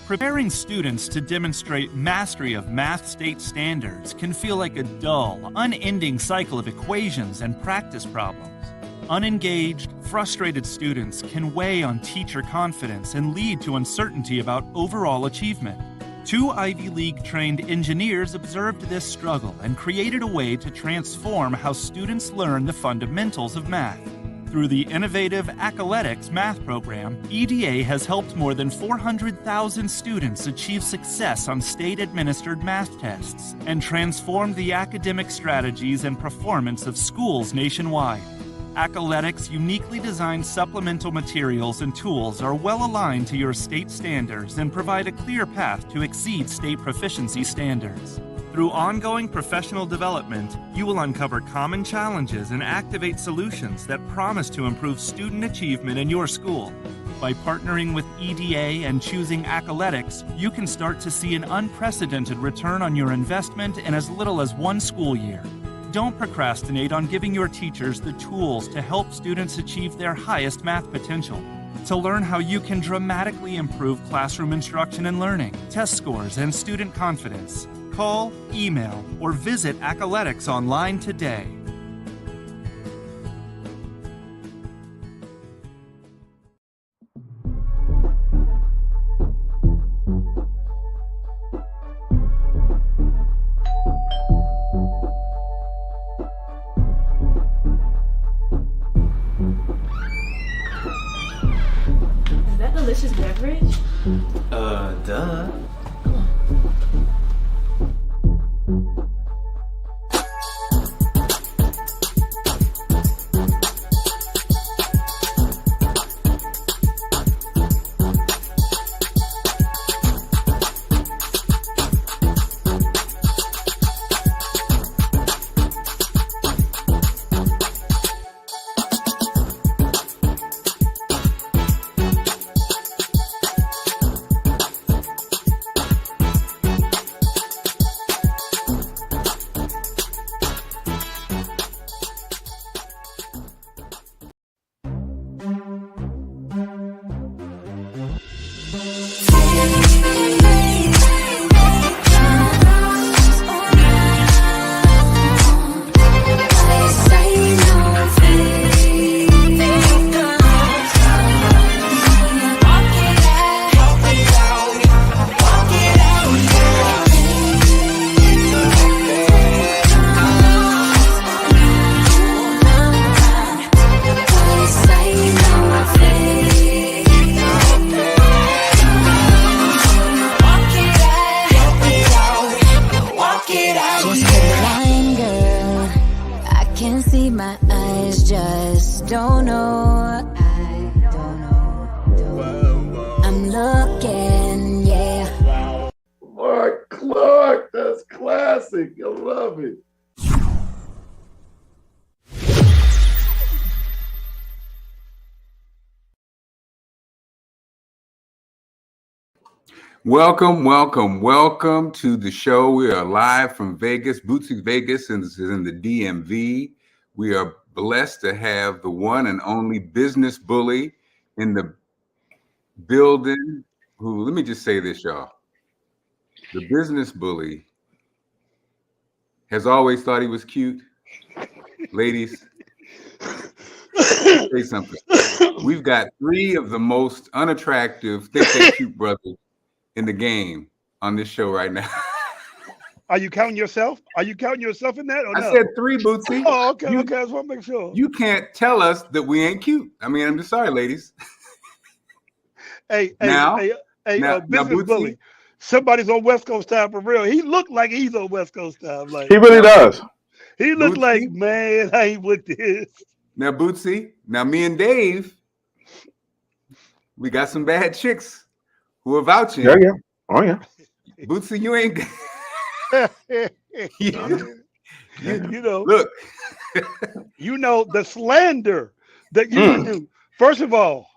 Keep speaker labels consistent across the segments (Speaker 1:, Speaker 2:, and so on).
Speaker 1: Preparing students to demonstrate mastery of math state standards can feel like a dull, unending cycle of equations and practice problems. Unengaged, frustrated students can weigh on teacher confidence and lead to uncertainty about overall achievement. Two Ivy League-trained engineers observed this struggle and created a way to transform how students learn the fundamentals of math. Through the innovative Accoletics math program, EDA has helped more than 400,000 students achieve success on state-administered math tests and transformed the academic strategies and performance of schools nationwide. Accoletics' uniquely designed supplemental materials and tools are well aligned to your state standards and provide a clear path to exceed state proficiency standards. Through ongoing professional development, you will uncover common challenges and activate solutions that promise to improve student achievement in your school. By partnering with EDA and choosing Accoletics, you can start to see an unprecedented return on your investment in as little as one school year. Don't procrastinate on giving your teachers the tools to help students achieve their highest math potential. To learn how you can dramatically improve classroom instruction and learning, test scores, and student confidence, call, email, or visit Accoletics online today.
Speaker 2: Is that delicious beverage?
Speaker 3: Duh.
Speaker 4: Marc Clarke, that's classic. I love it.
Speaker 5: Welcome to the show. We are live from Vegas, Bootsy Vegas, and this is in the DMV. We are blessed to have the one and only business bully in the building. Who? Let me just say this, y'all. The business bully has always thought he was cute. Ladies, say something. We've got three of the most unattractive, think they're cute brothers in the game on this show right now.
Speaker 6: Are you counting yourself? Are you counting yourself in that? Or no?
Speaker 5: I said three, Bootsy.
Speaker 6: Oh, okay. I just want to make sure.
Speaker 5: You can't tell us that we ain't cute. I mean, I'm just sorry, ladies.
Speaker 6: Hey,
Speaker 5: Business
Speaker 6: Bootsy, bully. Somebody's on West Coast time for real. He looked like he's on West Coast time. Like
Speaker 4: he really does.
Speaker 6: He looked like,
Speaker 5: Bootsy?
Speaker 6: man, I ain't with this.
Speaker 5: Now, Bootsy, now me and Dave, we got some bad chicks who are vouching.
Speaker 4: Yeah, yeah. Oh, yeah.
Speaker 5: Bootsy, you ain't.
Speaker 6: You know,
Speaker 5: Look,
Speaker 6: you know the slander that you do. First of all,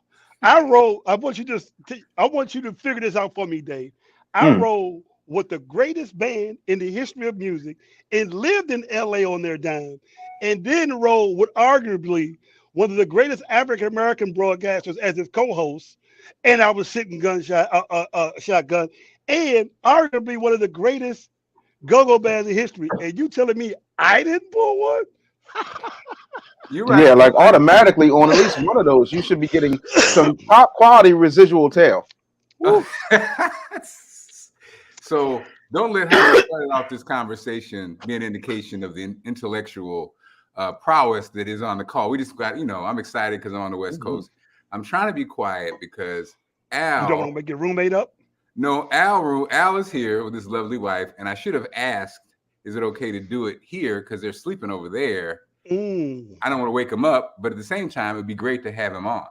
Speaker 6: I want you to figure this out for me, Dave. I roll with the greatest band in the history of music and lived in LA on their dime, and then roll with arguably one of the greatest African American broadcasters as his co-host, and I was sitting shotgun, and arguably one of the greatest go-go bands in history. And you telling me I didn't pull one?
Speaker 5: you're right.
Speaker 4: Yeah, like automatically on at least one of those, you should be getting some top quality residual tail.
Speaker 5: So don't let how we started off this conversation be an indication of the intellectual prowess that is on the call. We just got, I'm excited because I'm on the West Coast. I'm trying to be quiet because Al.
Speaker 6: You don't want to make your roommate up?
Speaker 5: No, Al is here with his lovely wife, and I should have asked, is it okay to do it here because they're sleeping over there? I don't want to wake him up, but at the same time, it'd be great to have him on.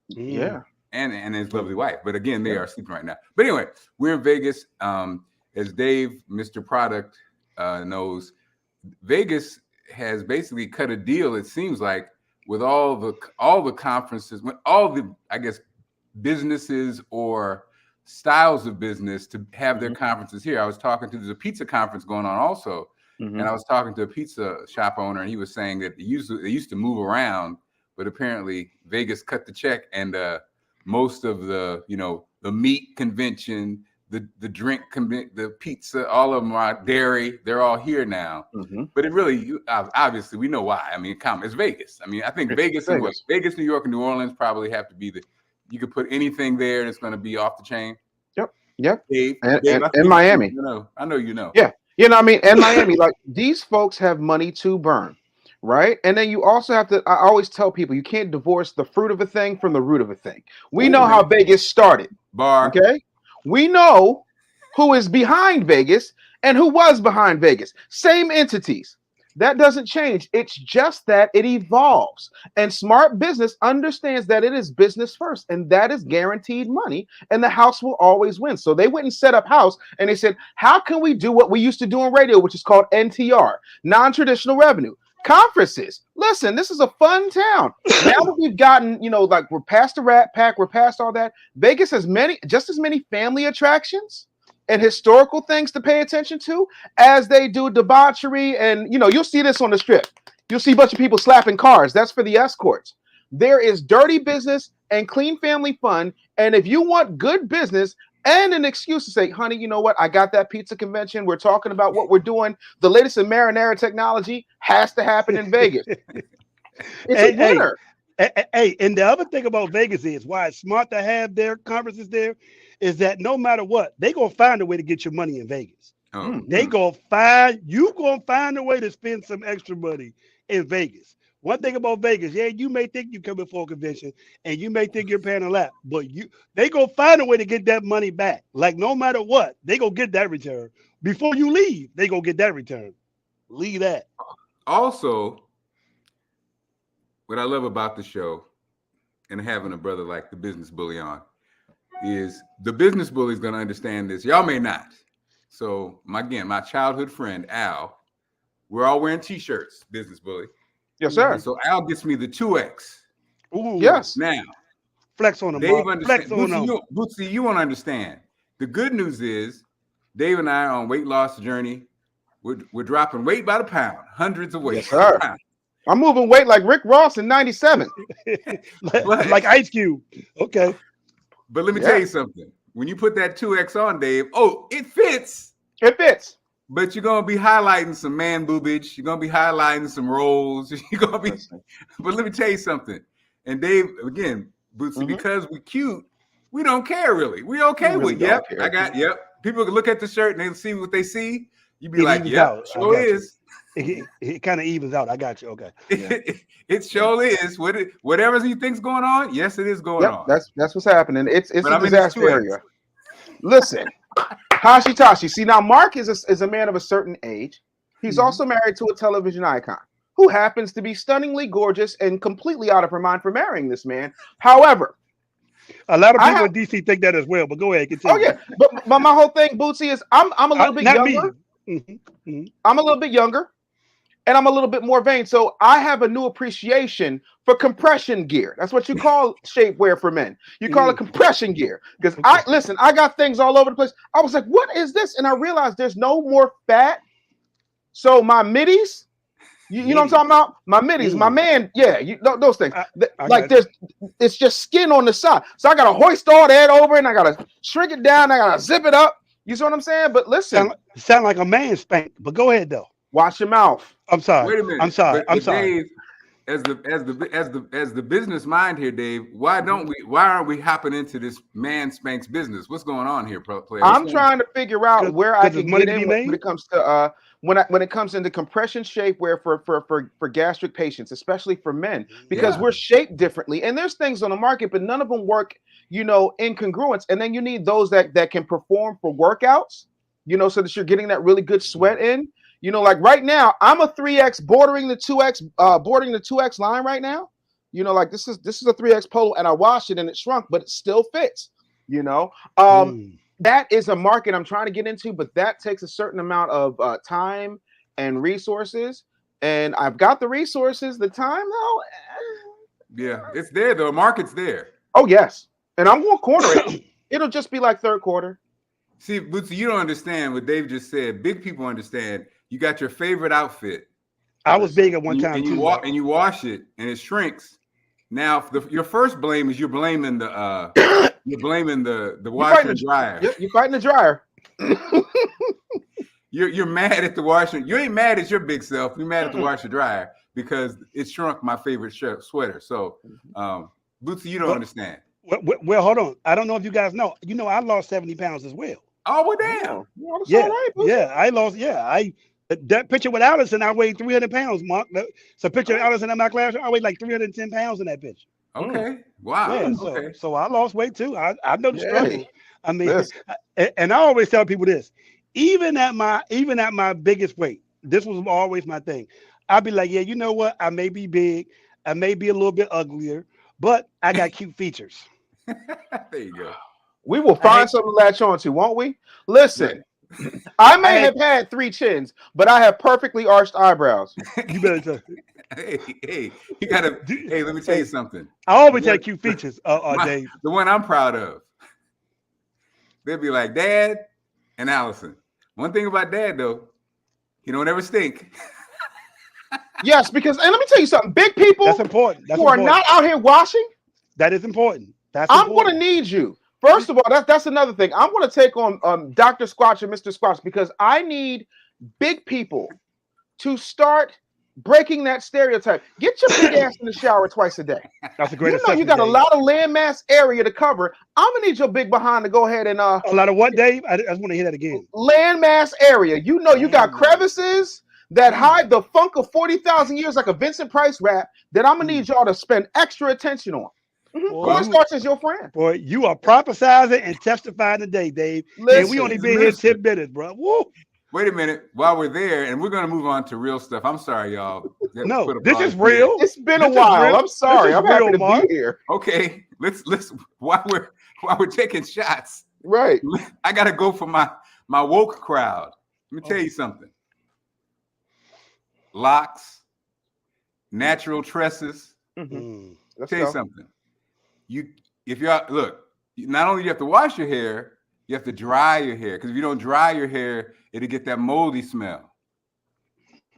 Speaker 4: Yeah.
Speaker 5: And his lovely wife. But again, they are sleeping right now. But anyway, we're in Vegas. As Dave, Mr. Product, knows, Vegas has basically cut a deal, it seems like, with all the conferences, with all the, I guess, businesses or styles of business to have their conferences here. I was talking to, there's a pizza conference going on also. And I was talking to a pizza shop owner, and he was saying that they used to move around, but apparently Vegas cut the check, and most of the the meat convention, the drink the pizza, all of them are dairy. They're all here now. But it really, obviously, we know why. I mean, it's Vegas. I mean, I think Vegas, New York, and New Orleans probably have to be you could put anything there, and it's going to be off the chain.
Speaker 4: Yep.
Speaker 5: Dave,
Speaker 4: and Miami.
Speaker 5: I know you know.
Speaker 4: Yeah. You know what I mean? And Miami, like these folks have money to burn, right? And then you also have to, I always tell people, you can't divorce the fruit of a thing from the root of a thing. We know how Vegas started. Okay? We know who is behind Vegas and who was behind Vegas. Same entities. That doesn't change. It's just that it evolves. And smart business understands that it is business first, and that is guaranteed money, and the house will always win. So they went and set up house, and they said, how can we do what we used to do on radio, which is called NTR, non-traditional revenue? Conferences. Listen, this is a fun town. Now that we've gotten, like we're past the Rat Pack, we're past all that. Vegas has just as many family attractions and historical things to pay attention to as they do debauchery. And, you'll see this on the Strip. You'll see a bunch of people slapping cars. That's for the escorts. There is dirty business and clean family fun. And if you want good business and an excuse to say, honey, you know what? I got that pizza convention. We're talking about what we're doing. The latest in marinara technology has to happen in Vegas. It's a winner.
Speaker 6: Hey, and the other thing about Vegas is why it's smart to have their conferences there is that no matter what, they gonna find a way to get your money in Vegas. They gonna find a way to spend some extra money in Vegas. One thing about Vegas, you may think you coming for a convention and you may think you're paying a lot, but they gonna find a way to get that money back. Like no matter what, they gonna get that return. Before you leave, they gonna get that return. Leave that.
Speaker 5: Also, what I love about the show and having a brother like the Business Bully on is the Business Bully is going to understand this. Y'all may not. So, my childhood friend, Al, we're all wearing T-shirts, Business Bully.
Speaker 4: Yes, sir.
Speaker 5: And so Al gets me the 2X.
Speaker 6: Ooh.
Speaker 4: Yes.
Speaker 5: Now,
Speaker 6: flex on them.
Speaker 5: Dave understands.
Speaker 6: Flex on them.
Speaker 5: Bootsy, you want to understand. The good news is Dave and I are on weight loss journey. We're dropping weight by the pound, hundreds of weight.
Speaker 4: Yes, sir. I'm moving weight like Rick Ross in 97.
Speaker 6: like Ice Cube. Okay.
Speaker 5: But let me tell you something. When you put that 2X on, Dave, it fits.
Speaker 4: It fits.
Speaker 5: But you're going to be highlighting some man boobage. You're going to be highlighting some rolls. You're going to be. But let me tell you something. And Dave, again, Bootsy, because we're cute, we don't care really. We okay with it. Yep. People can look at the shirt and they'll see what they see. You'd be like, yep, sure is.
Speaker 6: It kind of evens out. I got you. Okay. Yeah.
Speaker 5: It sure is. Whatever you think's going on, yes, it is going on.
Speaker 4: That's what's happening. It's a disaster area. Listen, Hashitashi. See, now Mark is a man of a certain age. He's also married to a television icon who happens to be stunningly gorgeous and completely out of her mind for marrying this man. However,
Speaker 6: a lot of people in DC think that as well. But go ahead, continue.
Speaker 4: Oh yeah, but my whole thing, Bootsy, is I'm a little bit younger. I'm a little bit younger, and I'm a little bit more vain. So I have a new appreciation for compression gear. That's what you call shapewear for men. You call it compression gear. Because I got things all over the place. I was like, what is this? And I realized there's no more fat. So my middies, you know what I'm talking about? My middies, my man, those things. It's just skin on the side. So I gotta hoist all that over, and I gotta shrink it down. I gotta zip it up. You see what I'm saying? But listen,
Speaker 6: sound like a man spank. But go ahead though.
Speaker 4: Watch your mouth.
Speaker 6: I'm sorry.
Speaker 5: Wait a minute.
Speaker 6: I'm sorry.
Speaker 5: But Dave, as the business mind here, Dave, why aren't we hopping into this man spanks business? What's going on here, player?
Speaker 4: I'm trying to figure out where I can get in when it comes to when it comes into compression shapewear for gastric patients, especially for men, because we're shaped differently, and there's things on the market, but none of them work, in congruence. And then you need those that can perform for workouts, so that you're getting that really good sweat in. Like right now, I'm a 3X bordering the 2X line right now. Like this is a 3X polo, and I washed it and it shrunk, but it still fits. That is a market I'm trying to get into, but that takes a certain amount of time and resources. And I've got the resources, the time though.
Speaker 5: Yeah, it's there though. Market's there.
Speaker 4: Oh yes, and I'm gonna corner it. It'll just be like third quarter.
Speaker 5: See, Bootsy, you don't understand what Dave just said. Big people understand. You got your favorite outfit.
Speaker 6: I was big at one time
Speaker 5: and you wash it and it shrinks. Now, your first blame is you're blaming the washer and dryer.
Speaker 4: You're fighting the dryer.
Speaker 5: You're mad at the washer. You ain't mad at your big self. You're mad at the washer dryer because it shrunk my favorite sweater. So, Bootsy, you don't understand.
Speaker 6: Well, hold on. I don't know if you guys know. I lost 70 pounds as well.
Speaker 5: Oh, well, damn.
Speaker 4: Yeah, all right,
Speaker 6: I lost. Yeah, that picture with Allison, I weighed 300 pounds, Mark. It's a picture of Allison in my class. I weighed like 310 pounds in that picture.
Speaker 5: Okay. Wow.
Speaker 6: Yeah, so I lost weight too. I know the struggle. I mean, and I always tell people this, even at my biggest weight, this was always my thing. I'd be like, yeah, you know what? I may be big, I may be a little bit uglier, but I got cute features.
Speaker 5: There you go.
Speaker 4: We will find something to latch on to, won't we? Listen, I may have had 3 chins, but I have perfectly arched eyebrows.
Speaker 6: You better tell.
Speaker 5: Hey, you gotta. Hey, let me tell you something.
Speaker 6: I always have cute features, Dave.
Speaker 5: The one I'm proud of. They'll be like, Dad and Allison. One thing about Dad though, he don't ever stink.
Speaker 4: Yes, because and let me tell you something. Big people
Speaker 6: that's important.
Speaker 4: Who are not out here washing.
Speaker 6: That is important.
Speaker 4: I'm going to need you. First of all, that's another thing. I'm going to take on Dr. Squatch and Mr. Squatch because I need big people to start breaking that stereotype. Get your big ass in the shower twice a day.
Speaker 6: That's a great.
Speaker 4: You got a lot of landmass area to cover. I'm gonna need your big behind to go ahead and
Speaker 6: a lot of what, Dave? I just want to hear that again.
Speaker 4: Landmass area. You got crevices that hide the funk of 40,000 years like a Vincent Price rap that I'm gonna need y'all to spend extra attention on. Cornstarch is your friend.
Speaker 6: Boy, you are prophesizing and testifying today, Dave. And we only been here 10 minutes, bro. Woo.
Speaker 5: Wait a minute. While we're there, and we're going to move on to real stuff. I'm sorry, y'all.
Speaker 6: No, this is real.
Speaker 4: It's been a while. I'm sorry. I'm happy to be here.
Speaker 5: Okay, let's while we're taking shots.
Speaker 4: Right.
Speaker 5: I got to go for my woke crowd. Let me tell you something. Locks, natural tresses.
Speaker 4: Mm-hmm.
Speaker 5: Let's tell you something. Not only do you have to wash your hair, you have to dry your hair, because if you don't dry your hair, it'll get that moldy smell.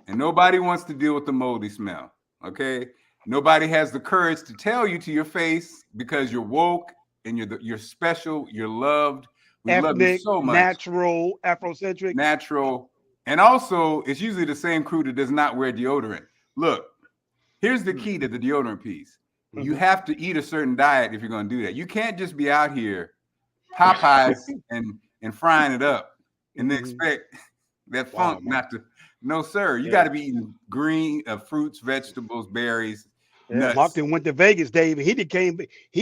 Speaker 5: And nobody wants to deal with the moldy smell. Okay. Nobody has the courage to tell you to your face because you're woke and you're special, you're loved. We love you so much.
Speaker 6: Natural, Afrocentric.
Speaker 5: Natural. And also, it's usually the same crew that does not wear deodorant. Look, here's the key to the deodorant piece. You have to eat a certain diet if you're going to do that. You can't just be out here Popeyes and frying it up and then expect that funk not to. No, sir. You got to be eating green fruits, vegetables, berries, nuts.
Speaker 6: Mark went to Vegas, Dave. He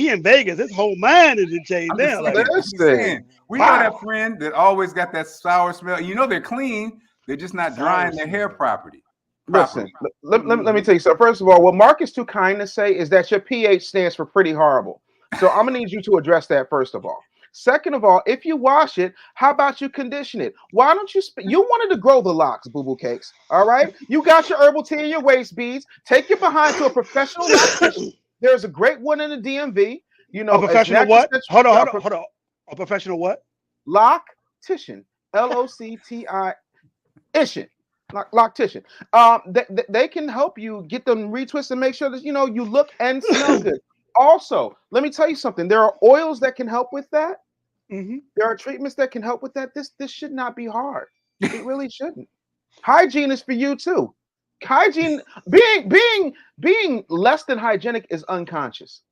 Speaker 6: in Vegas. His whole mind is in change now.
Speaker 5: We know that friend that always got that sour smell. You know they're clean, They're just not drying their hair properly.
Speaker 4: Listen, let me tell you something. First of all, what Mark is too kind to say is that your pH stands for pretty horrible. So I'm gonna need you to address that first of all. Second of all, if you wash it, how about you condition it? Why don't you? You wanted to grow the locks, boo boo cakes. All right, you got your herbal tea and your waist beads. Take your behind to a professional loctician. There's a great one in the DMV. You know,
Speaker 6: a professional what? Hold on. A professional what?
Speaker 4: Loctician. LOCTI. Loctician. They can help you get them retwist and make sure that you look and smell good. Also, let me tell you something. There are oils that can help with that.
Speaker 6: Mm-hmm.
Speaker 4: There are treatments that can help with that. This should not be hard. It really shouldn't. Hygiene is for you too. Hygiene, being less than hygienic is unconscious.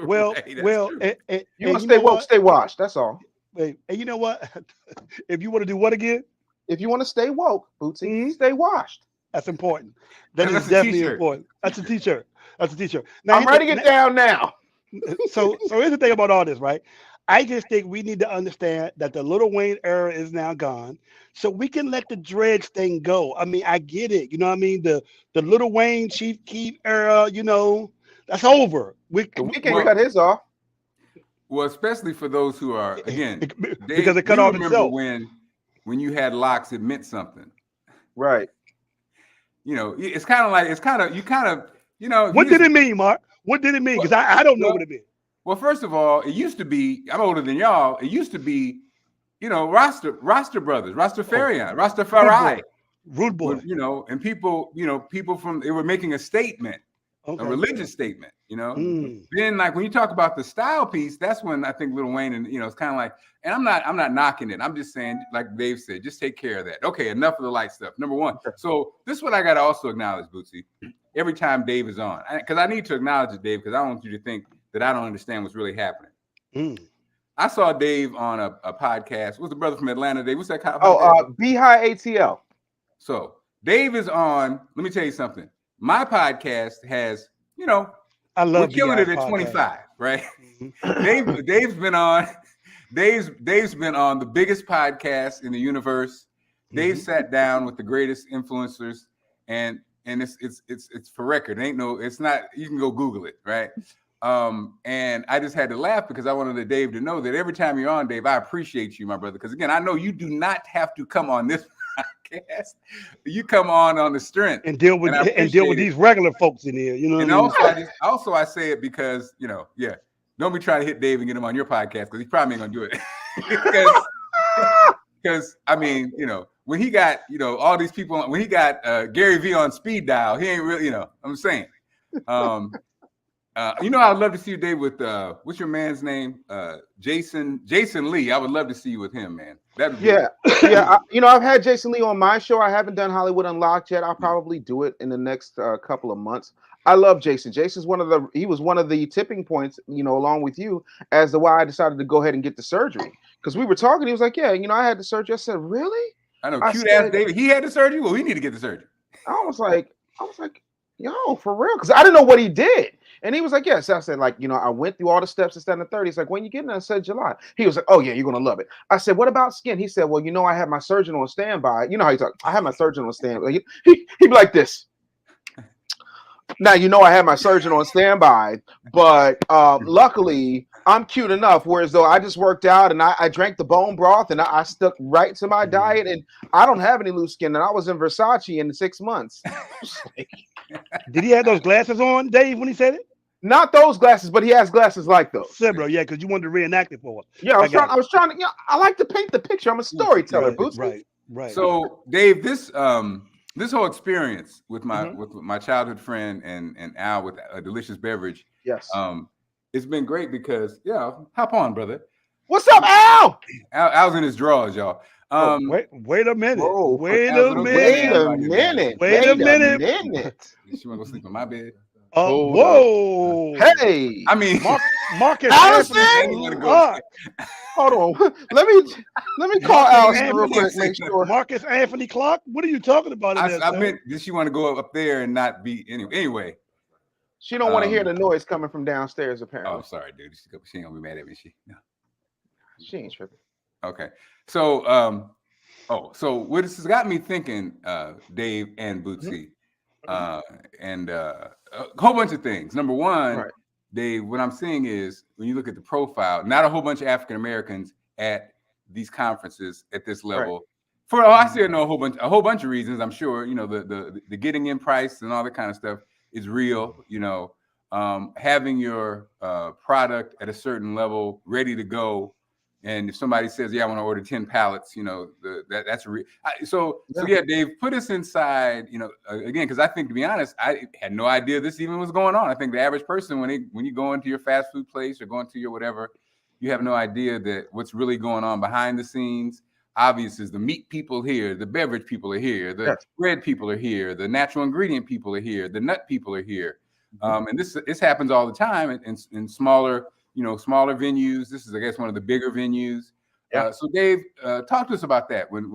Speaker 6: Well,
Speaker 5: Hey,
Speaker 4: you want to stay woke, stay washed. That's all.
Speaker 6: And you know what? If you want to do what again?
Speaker 4: If you want to stay woke, Bootsy, stay washed.
Speaker 6: That's important. That is definitely important. That's a t-shirt. That's a t-shirt.
Speaker 4: Now, I'm writing it down now.
Speaker 6: So here's the thing about all this, right? I just think we need to understand that the Lil Wayne era is now gone, so we can let the dreads thing go. I mean, I get it. You know what I mean? The Lil Wayne Chief Keef era, that's over. We
Speaker 4: can't cut his off.
Speaker 5: Well, especially for those who are
Speaker 6: because it cut off itself.
Speaker 5: When you had locks, it meant something,
Speaker 4: right?
Speaker 5: It's kind of
Speaker 6: What did it mean, Mark? What did it mean? Because I don't know what it meant.
Speaker 5: Well, first of all, it used to be. I'm older than y'all. It used to be, Rasta brothers, Rastafari,
Speaker 6: Rude boy.
Speaker 5: And people from they were making a statement.
Speaker 6: Okay.
Speaker 5: A religious statement, Then, like when you talk about the style piece, that's when I think Lil Wayne and it's kind of like, and I'm not knocking it. I'm just saying, like Dave said, just take care of that. Okay, enough of the light stuff. Number one. So this is what I got to also acknowledge, Bootsy. Every time Dave is on, because I need to acknowledge it, Dave, because I don't want you to think that I don't understand what's really happening. I saw Dave on a podcast. What's the brother from Atlanta, Dave? What's that kind of
Speaker 4: Beehive ATL.
Speaker 5: So Dave is on. Let me tell you something. My podcast has,
Speaker 6: I love
Speaker 5: we're killing it at 25, right? Dave's been on the biggest podcast in the universe. Dave sat down with the greatest influencers, and it's for record. It's not. You can go Google it, right? And I just had to laugh because I wanted Dave to know that every time you're on, Dave, I appreciate you, my brother. Because again, I know you do not have to come on this podcast. You come on the strength
Speaker 6: and deal with these regular folks in here.
Speaker 5: And also, I say it because don't be trying to hit Dave and get him on your podcast because he probably ain't gonna do it. because I mean, when he got all these people, when he got Gary V on speed dial, he ain't really, I'm saying. I'd love to see you, Dave, with what's your man's name? Jason Lee. I would love to see you with him, man. I've had Jason Lee on my show. I haven't done Hollywood Unlocked yet. I'll probably do it in the next couple of months. I love Jason. Jason's he was one of the tipping points, along with you, as to why I decided to go ahead and get the surgery. Because we were talking, he was like, "Yeah, I had the surgery." I said, "Really?" I know, cute ass David. He had the surgery. Well, we need to get the surgery.
Speaker 4: I was like, yo, for real, because I didn't know what he did. And he was like, yes. I said, I went through all the steps to stand in 30. He's like, when you get in? I said, July. He was like, oh, yeah, you're going to love it. I said, what about skin? He said, well, I have my surgeon on standby. You know how he talk. I have my surgeon on standby. He'd be like this. Now, I have my surgeon on standby, but luckily I'm cute enough, whereas though I just worked out and I drank the bone broth and I stuck right to my diet and I don't have any loose skin. And I was in Versace in 6 months.
Speaker 6: Did he have those glasses on, Dave, when he said it?
Speaker 4: Not those glasses, but he has glasses like those.
Speaker 6: Similar, yeah, because you wanted to reenact it for us.
Speaker 4: Yeah, I was trying to. I like to paint the picture. I'm a storyteller, Bootsy.
Speaker 6: Right.
Speaker 5: So, Dave, this whole experience with my childhood friend and Al with a delicious beverage,
Speaker 4: yes,
Speaker 5: it's been great because hop on, brother.
Speaker 4: What's up, Al?
Speaker 5: Al's in his drawers, y'all.
Speaker 6: Wait a minute.
Speaker 4: Whoa,
Speaker 6: wait a minute.
Speaker 5: She wanna go sleep in my bed.
Speaker 6: Whoa.
Speaker 4: Hey.
Speaker 5: I mean,
Speaker 6: Marcus
Speaker 4: Allison. Hold on. Let me call Allison real quick. Make sure.
Speaker 6: Marcus Anthony Clarke. What are you talking about?
Speaker 5: I meant, did she want to go up there and not be anyway?
Speaker 4: She don't want to hear the noise coming from downstairs. Apparently.
Speaker 5: Oh, sorry, dude. She ain't gonna be mad at me.
Speaker 4: She ain't tripping.
Speaker 5: Okay. So Oh, so what this has got me thinking, Dave and Bootsy, and a whole bunch of things. Number one,
Speaker 4: Right.
Speaker 5: Dave, what I'm seeing is when you look at the profile, not a whole bunch of African Americans at these conferences at this level. For I see know a whole bunch of reasons. I'm sure the getting in price and all that kind of stuff is real. Having your product at a certain level ready to go. And if somebody says, "Yeah, I want to order 10 pallets," that's a so yeah, Dave, put us inside. Again, because I think, to be honest, I had no idea this even was going on. I think the average person, when you go into your fast food place or go into your whatever, you have no idea that what's really going on behind the scenes. Obvious is the meat people here, the beverage people are here, the bread people are here, the natural ingredient people are here, the nut people are here, and this happens all the time in smaller. Smaller venues. This is, I guess, one of the bigger venues. So, Dave, talk to us about that when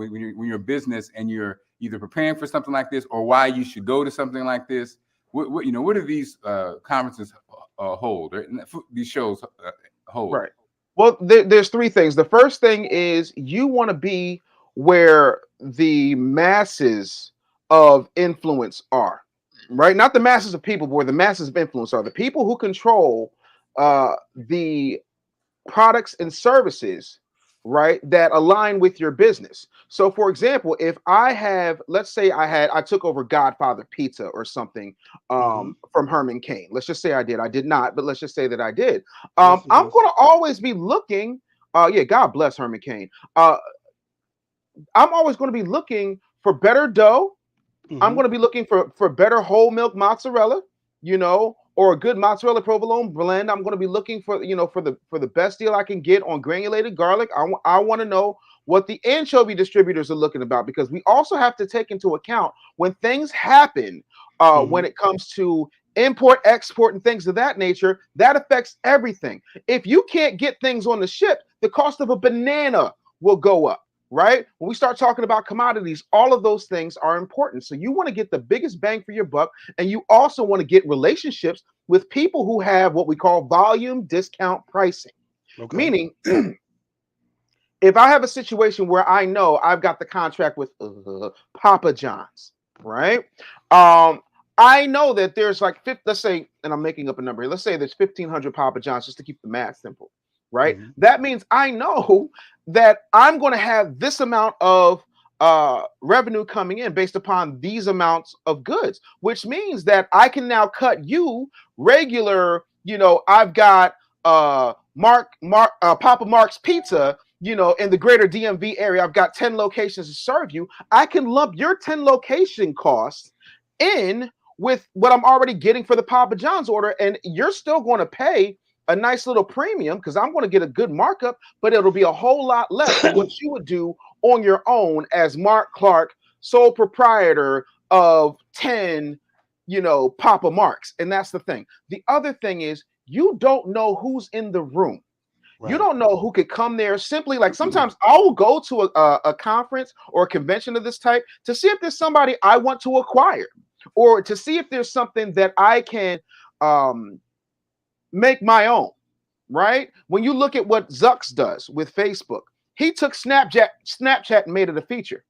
Speaker 5: you're a business and you're either preparing for something like this or why you should go to something like this. What do these conferences hold? Or these shows hold?
Speaker 4: Right. Well, there's three things. The first thing is you want to be where the masses of influence are, right? Not the masses of people, but where the masses of influence are. The people who control the products and services, right, that align with your business. So, for example, if I have, let's say I took over Godfather Pizza or something from Herman Cain. Let's just say I did. I did not, but let's just say that I did. I'm going to always be looking. God bless Herman Cain. I'm always going to be looking for better dough. I'm going to be looking for better whole milk mozzarella, or a good mozzarella provolone blend. I'm going to be looking for the best deal I can get on granulated garlic. I want to know what the anchovy distributors are looking about, because we also have to take into account when things happen when it comes to import, export, and things of that nature. That affects everything. If you can't get things on the ship, the cost of a banana will go up. Right? When we start talking about commodities, all of those things are important. So you want to get the biggest bang for your buck, and you also want to get relationships with people who have what we call volume discount pricing. Okay. Meaning, if I have a situation where I know I've got the contract with Papa John's, right? I know that there's like, let's say, and I'm making up a number here, let's say there's 1,500 Papa John's, just to keep the math simple. Right? That means I know that I'm going to have this amount of revenue coming in based upon these amounts of goods, which means that I can now cut you regular. I've got Papa Mark's Pizza, in the greater DMV area. I've got 10 locations to serve you. I can lump your 10 location costs in with what I'm already getting for the Papa John's order, and you're still going to pay a nice little premium because I'm going to get a good markup, but it'll be a whole lot less than what you would do on your own as Marc Clarke, sole proprietor of 10, Papa Marks. And that's the thing. The other thing is you don't know who's in the room. Right. You don't know who could come there simply. Like sometimes I will go to a conference or a convention of this type to see if there's somebody I want to acquire, or to see if there's something that I can make my own, right? When you look at what Zucks does with Facebook, he took Snapchat and made it a feature.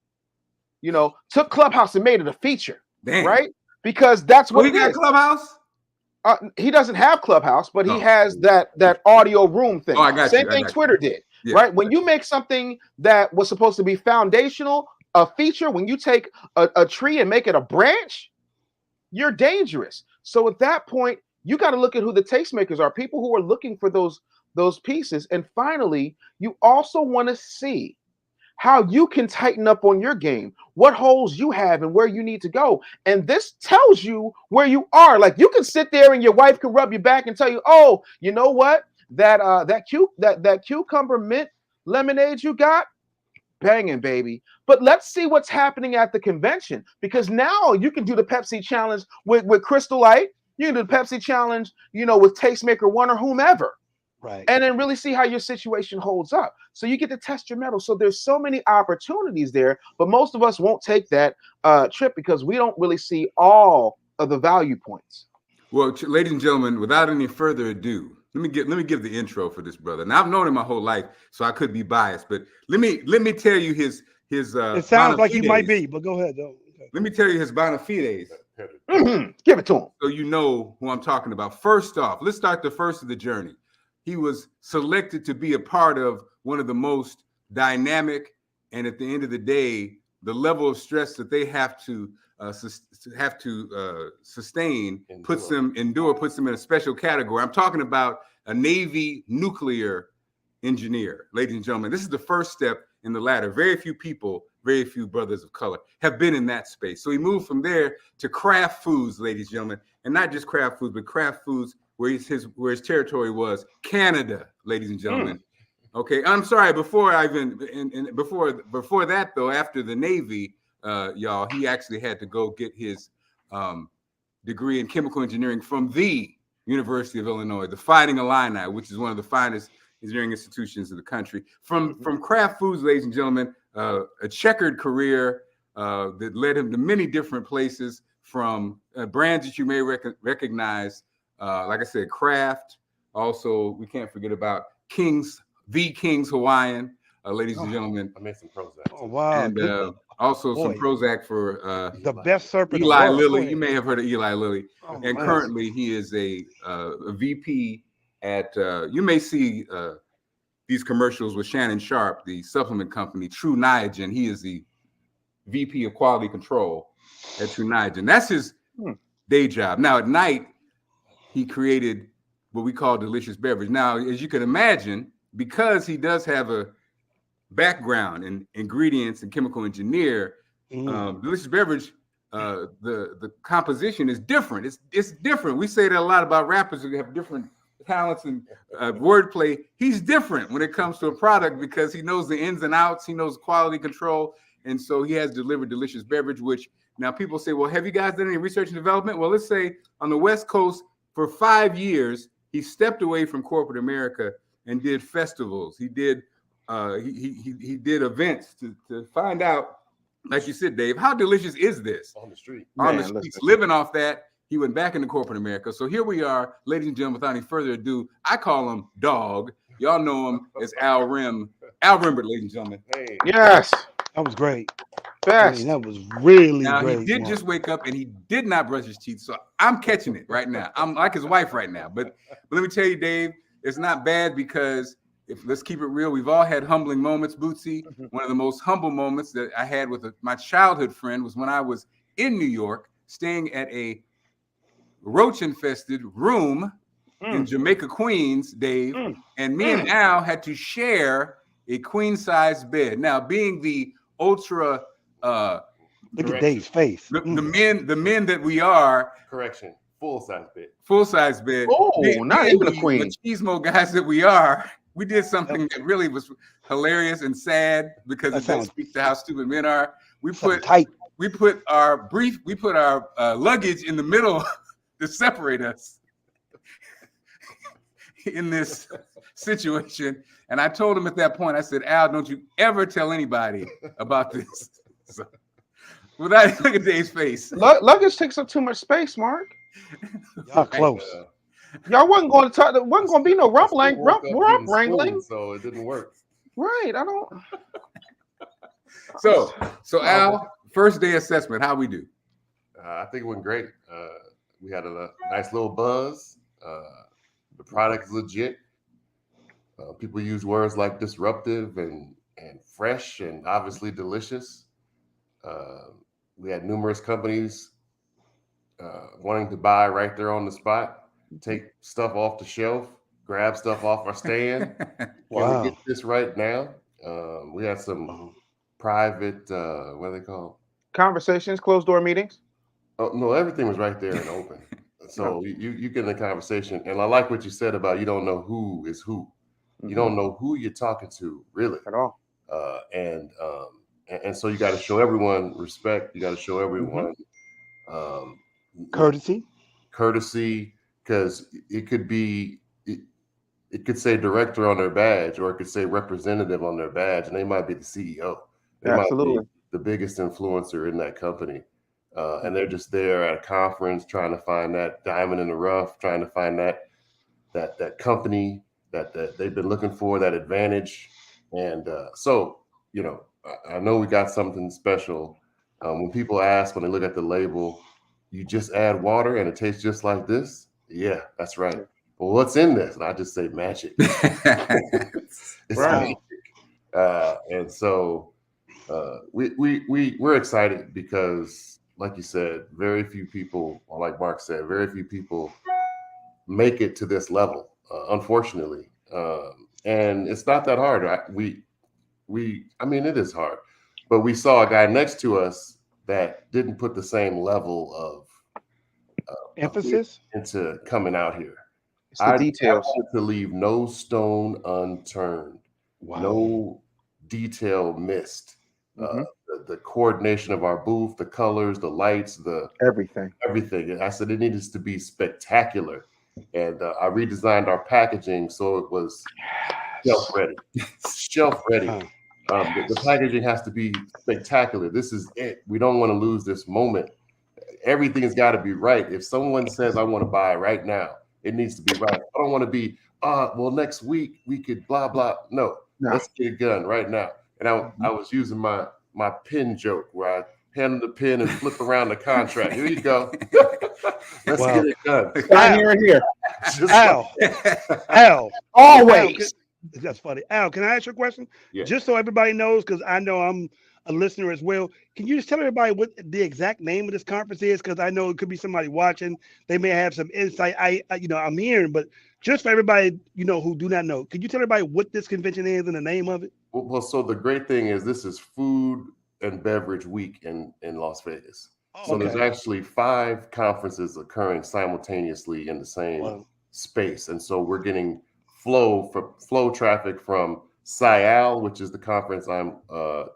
Speaker 4: Took Clubhouse and made it a feature. Damn. Right? Because that's what he got.
Speaker 5: Clubhouse.
Speaker 4: He doesn't have Clubhouse, but he has that audio room thing. Oh, I got Same thing Twitter did, right? When you make something that was supposed to be foundational, a feature, when you take a tree and make it a branch, you're dangerous. So at that point, you got to look at who the tastemakers are, people who are looking for those pieces. And finally, you also want to see how you can tighten up on your game, what holes you have and where you need to go. And this tells you where you are. Like you can sit there and your wife can rub your back and tell you, oh, you know what? That cucumber mint lemonade you got, banging, baby. But let's see what's happening at the convention, because now you can do the Pepsi challenge with Crystal Light. You can do the Pepsi challenge, with Tastemaker One or whomever. Right. And then really see how your situation holds up. So you get to test your mettle. So there's so many opportunities there, but most of us won't take that trip because we don't really see all of the value points.
Speaker 5: Well, ladies and gentlemen, without any further ado, let me give the intro for this brother. Now I've known him my whole life, so I could be biased, but let me tell you his his
Speaker 6: It sounds like you might
Speaker 5: fides.
Speaker 6: be, but go ahead though.
Speaker 5: Let me tell you his bona fides.
Speaker 4: Give it to him.
Speaker 5: So you know who I'm talking about. First off, let's start the first of the journey. He was selected to be a part of one of the most dynamic, and at the end of the day, the level of stress that they have to sustain puts them in a special category. I'm talking about a Navy nuclear engineer, ladies and gentlemen. This is the first step in the ladder. Very few people, very few brothers of color have been in that space. So he moved from there to Kraft Foods, ladies and gentlemen, and not just Kraft Foods, but Kraft Foods, where his territory was Canada, ladies and gentlemen. Okay, I'm sorry. Before that though, after the Navy, y'all, he actually had to go get his degree in chemical engineering from the University of Illinois, the Fighting Illini, which is one of the finest engineering institutions in the country. From Kraft Foods, ladies and gentlemen, a checkered career that led him to many different places, from brands that you may recognize, like I said, Kraft. Also, we can't forget about King's Hawaiian, ladies and gentlemen.
Speaker 3: I made some Prozac.
Speaker 6: Oh wow!
Speaker 5: And also some Prozac for
Speaker 6: the best serpent.
Speaker 5: Eli Lilly. You may have heard of Eli Lilly.
Speaker 6: Oh,
Speaker 5: and
Speaker 6: man.
Speaker 5: Currently he is a VP at, you may see these commercials with Shannon Sharp, the supplement company, True Niagen. He is the VP of quality control at True Niagen. That's his day job. Now at night, he created what we call Delicious Beverage. Now, as you can imagine, because he does have a background in ingredients and chemical engineer, Delicious Beverage, the composition is different. It's different. We say that a lot about rappers who have different talents and wordplay. He's different when it comes to a product because he knows the ins and outs. He knows quality control. And so he has delivered Delicious Beverage, which now people say, well, have you guys done any research and development? Well, let's say on the West Coast for 5 years, he stepped away from corporate America and did festivals. He did he did events to find out, like you said, Dave, how delicious is this?
Speaker 3: On the street.
Speaker 5: On the streets, living off that. He went back into corporate America. So here we are, ladies and gentlemen, without any further ado, I call him Dog. Y'all know him as Al Rimbert, ladies and gentlemen.
Speaker 3: Hey.
Speaker 4: Yes.
Speaker 6: That was great.
Speaker 4: Best.
Speaker 6: I mean, that was really
Speaker 5: Now,
Speaker 6: great.
Speaker 5: he did just wake up and he did not brush his teeth. So I'm catching it right now. I'm like his wife right now. But let me tell you, Dave, it's not bad because let's keep it real. We've all had humbling moments, Bootsy. One of the most humble moments that I had with my childhood friend was when I was in New York, staying at a roach-infested room in Jamaica, Queens, Dave. And me and Al had to share a queen-size bed. Now, being the ultra
Speaker 6: look at Dave's face.
Speaker 5: the men that we are,
Speaker 3: Correction. Full-size bed.
Speaker 5: Full-size bed.
Speaker 4: Oh, not even a queen.
Speaker 5: The machismo guys that we are, we did something that really was hilarious and sad because it doesn't speak to how stupid men are. We put our luggage in the middle to separate us in this situation. And I told him at that point, I said, Al, don't you ever tell anybody about this. So, without look at Dave's face.
Speaker 4: Luggage takes up too much space, Mark.
Speaker 6: Y'all close.
Speaker 4: Y'all wasn't going to talk. There wasn't going to be no rump wrangling.
Speaker 3: So it didn't work.
Speaker 4: Right. I don't.
Speaker 5: So Al, first day assessment, how we do?
Speaker 3: I think it went great. We had a nice little buzz. The product is legit. People use words like disruptive and fresh and obviously delicious. We had numerous companies wanting to buy right there on the spot, take stuff off the shelf, grab stuff off our stand.
Speaker 6: Wow.
Speaker 3: Can we get this right now? We had some private, what are they called?
Speaker 4: Conversations, closed door meetings.
Speaker 3: Oh, no, everything was right there and open. So you get in the conversation. And I like what you said about you don't know who is who. You don't know who you're talking to, really.
Speaker 4: At all.
Speaker 3: And so you got to show everyone respect. You got to show everyone
Speaker 6: Courtesy,
Speaker 3: because it could be, it could say director on their badge, or it could say representative on their badge, and they might be the CEO. They
Speaker 4: Absolutely.
Speaker 3: might be the biggest influencer in that company. And they're just there at a conference trying to find that diamond in the rough, trying to find that company that they've been looking for, that advantage. And so, I know we got something special. When people ask, when they look at the label, you just add water and it tastes just like this. Yeah, that's right. Well, what's in this? And I just say magic. It's
Speaker 4: Right.
Speaker 3: magic. And so we're excited because, like you said, very few people, or like Mark said, very few people make it to this level, unfortunately. And it's not that hard. I mean, it is hard, but we saw a guy next to us that didn't put the same level of
Speaker 6: Emphasis
Speaker 3: into coming out here.
Speaker 4: It's the details.
Speaker 3: I wanted to leave no stone unturned, no detail missed. The coordination of our booth, the colors, the lights,
Speaker 4: everything.
Speaker 3: I said it needed to be spectacular, and I redesigned our packaging so it was shelf ready. The packaging has to be spectacular. This is it. We don't want to lose this moment. Everything has got to be right. If someone says, I want to buy right now, it needs to be right. I don't want to be, well, next week we could blah, blah. No, let's get it done right now. And I was using my pen joke where I hand the pen and flip around the contract. Here you go. Let's get it done.
Speaker 4: Right here and here.
Speaker 6: Al.
Speaker 4: Always.
Speaker 6: That's funny. Al, can I ask you a question?
Speaker 3: Yeah.
Speaker 6: Just so everybody knows, because I know I'm a listener as well. Can you just tell everybody what the exact name of this conference is? Because I know it could be somebody watching. They may have some insight. I'm hearing, but just for everybody, who do not know, could you tell everybody what this convention is and the name of it?
Speaker 3: Well, so the great thing is this is Food and Beverage Week in Las Vegas. So there's actually 5 conferences occurring simultaneously in the same space. And so we're getting flow traffic from SIAL, which is the conference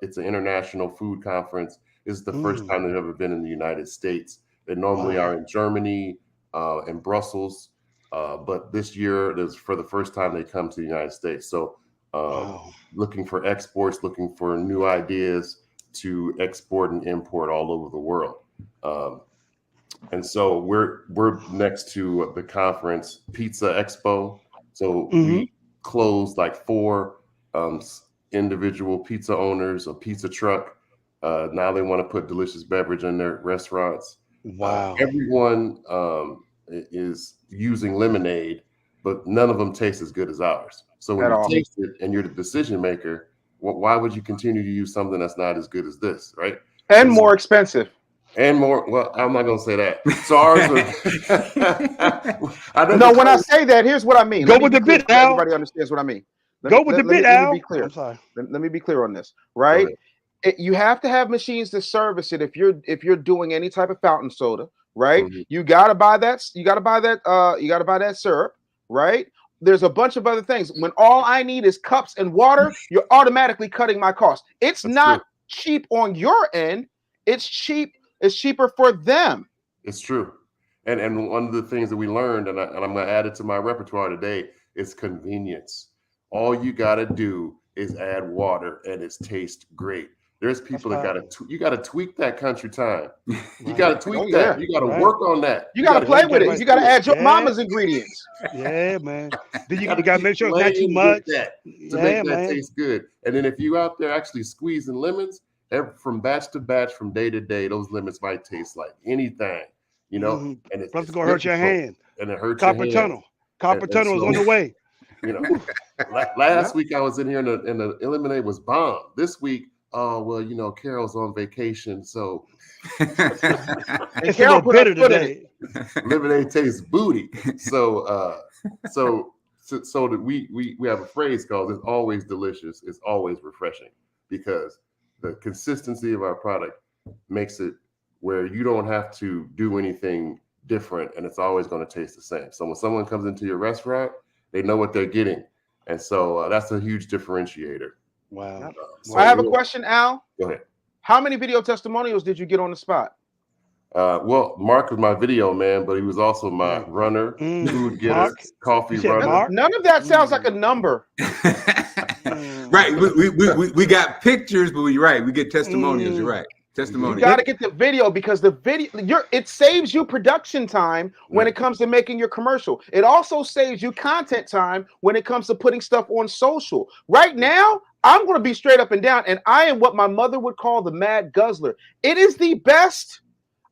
Speaker 3: it's an international food conference. This is the first time they've ever been in the United States. They normally are in Germany and Brussels, but this year is for the first time they come to the United States. So looking for exports, looking for new ideas to export and import all over the world. And so we're next to the conference Pizza Expo. So we closed like 4 individual pizza owners, a pizza truck. Now they want to put delicious beverage in their restaurants.
Speaker 6: Wow.
Speaker 3: Everyone is using lemonade, but none of them taste as good as ours. So when you taste it and you're the decision maker, why would you continue to use something that's not as good as this, right?
Speaker 4: And more expensive.
Speaker 3: And more. Well, I'm not going to say that. So ours
Speaker 4: when I say that, here's what I mean.
Speaker 6: Go with the bit, Al.
Speaker 4: Everybody understands what I mean.
Speaker 6: Go with the bit, Al.
Speaker 4: Let me be clear.
Speaker 6: I'm sorry.
Speaker 4: Let me be clear on this, right? You have to have machines to service it. If you're doing any type of fountain soda, right? You gotta buy that. You gotta buy that syrup, right? There's a bunch of other things. When all I need is cups and water, you're automatically cutting my cost. That's not cheap on your end. It's cheap. It's cheaper for them.
Speaker 3: It's true. And one of the things that we learned, and I'm going to add it to my repertoire today, is convenience. All you got to do is add water and it tastes great. There's people that you got to tweak that country time. You got to tweak that. You got to work on that.
Speaker 4: You got to play with it. You got to add your mama's ingredients.
Speaker 6: Yeah, man. Then you got to make sure it's not too much.
Speaker 3: To make that taste good. And then if you out there actually squeezing lemons, from batch to batch, from day to day, those lemons might taste like anything, And it's
Speaker 6: going to hurt your hand.
Speaker 3: And it hurts
Speaker 6: Copper
Speaker 3: your
Speaker 6: Tunnel. Copper Tunnel is on the way.
Speaker 3: Last week I was in here and the lemonade was bomb. This week, Carol's on vacation, so
Speaker 6: it's Carol put better today.
Speaker 3: Lemonade tastes booty. So that we have a phrase called "It's always delicious. It's always refreshing," because the consistency of our product makes it where you don't have to do anything different, and it's always going to taste the same. So when someone comes into your restaurant, they know what they're getting, and so that's a huge differentiator.
Speaker 6: Wow.
Speaker 4: I have a question, Al.
Speaker 3: Go ahead.
Speaker 4: How many video testimonials did you get on the spot?
Speaker 3: Well, Mark was my video man, but he was also my runner, food getter,
Speaker 6: Mark?
Speaker 3: Coffee runner.
Speaker 4: None of that sounds like a number.
Speaker 5: Right. We got pictures, but you're right. We get testimonials. You're right. Testimonials.
Speaker 4: You got to get the video because the video, it saves you production time when it comes to making your commercial. It also saves you content time when it comes to putting stuff on social. Right now, I'm going to be straight up and down, and I am what my mother would call the mad guzzler. It is the best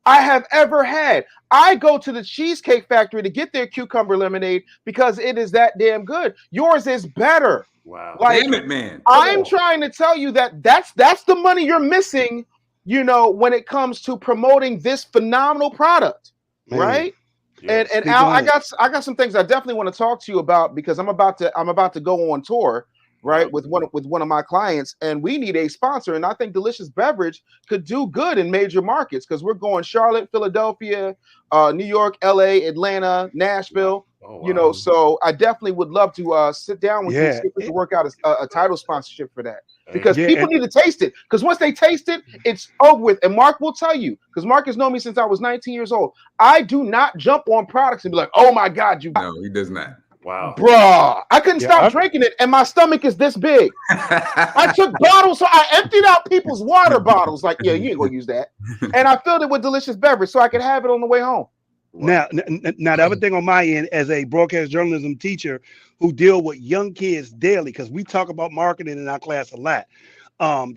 Speaker 4: I have ever had. I go to the Cheesecake Factory to get their cucumber lemonade because it is that damn good. Yours is better.
Speaker 3: Wow.
Speaker 4: Like,
Speaker 5: Damn it, man.
Speaker 4: I'm trying to tell you that's the money you're missing, when it comes to promoting this phenomenal product,
Speaker 6: Man.
Speaker 4: right?
Speaker 3: Yes.
Speaker 4: And Al, I got some things I definitely want to talk to you about because I'm about to go on tour, right, with one of my clients, and we need a sponsor. And I think Delicious Beverage could do good in major markets because we're going Charlotte, Philadelphia, New York, LA, Atlanta, Nashville.
Speaker 3: Oh, wow.
Speaker 4: So I definitely would love to sit down with you and see if we can work out a title sponsorship for that. Because people need to taste it. Because once they taste it, it's over with. And Mark will tell you, because Mark has known me since I was 19 years old. I do not jump on products and be like, oh my God,
Speaker 5: No, he does not.
Speaker 3: Wow.
Speaker 4: Bruh, I couldn't stop drinking it, and my stomach is this big. I took bottles, so I emptied out people's water bottles. Like, yeah, you ain't gonna use that. And I filled it with Delicious Beverage so I could have it on the way home.
Speaker 6: Now, the other thing on my end, as a broadcast journalism teacher who deal with young kids daily, because we talk about marketing in our class a lot.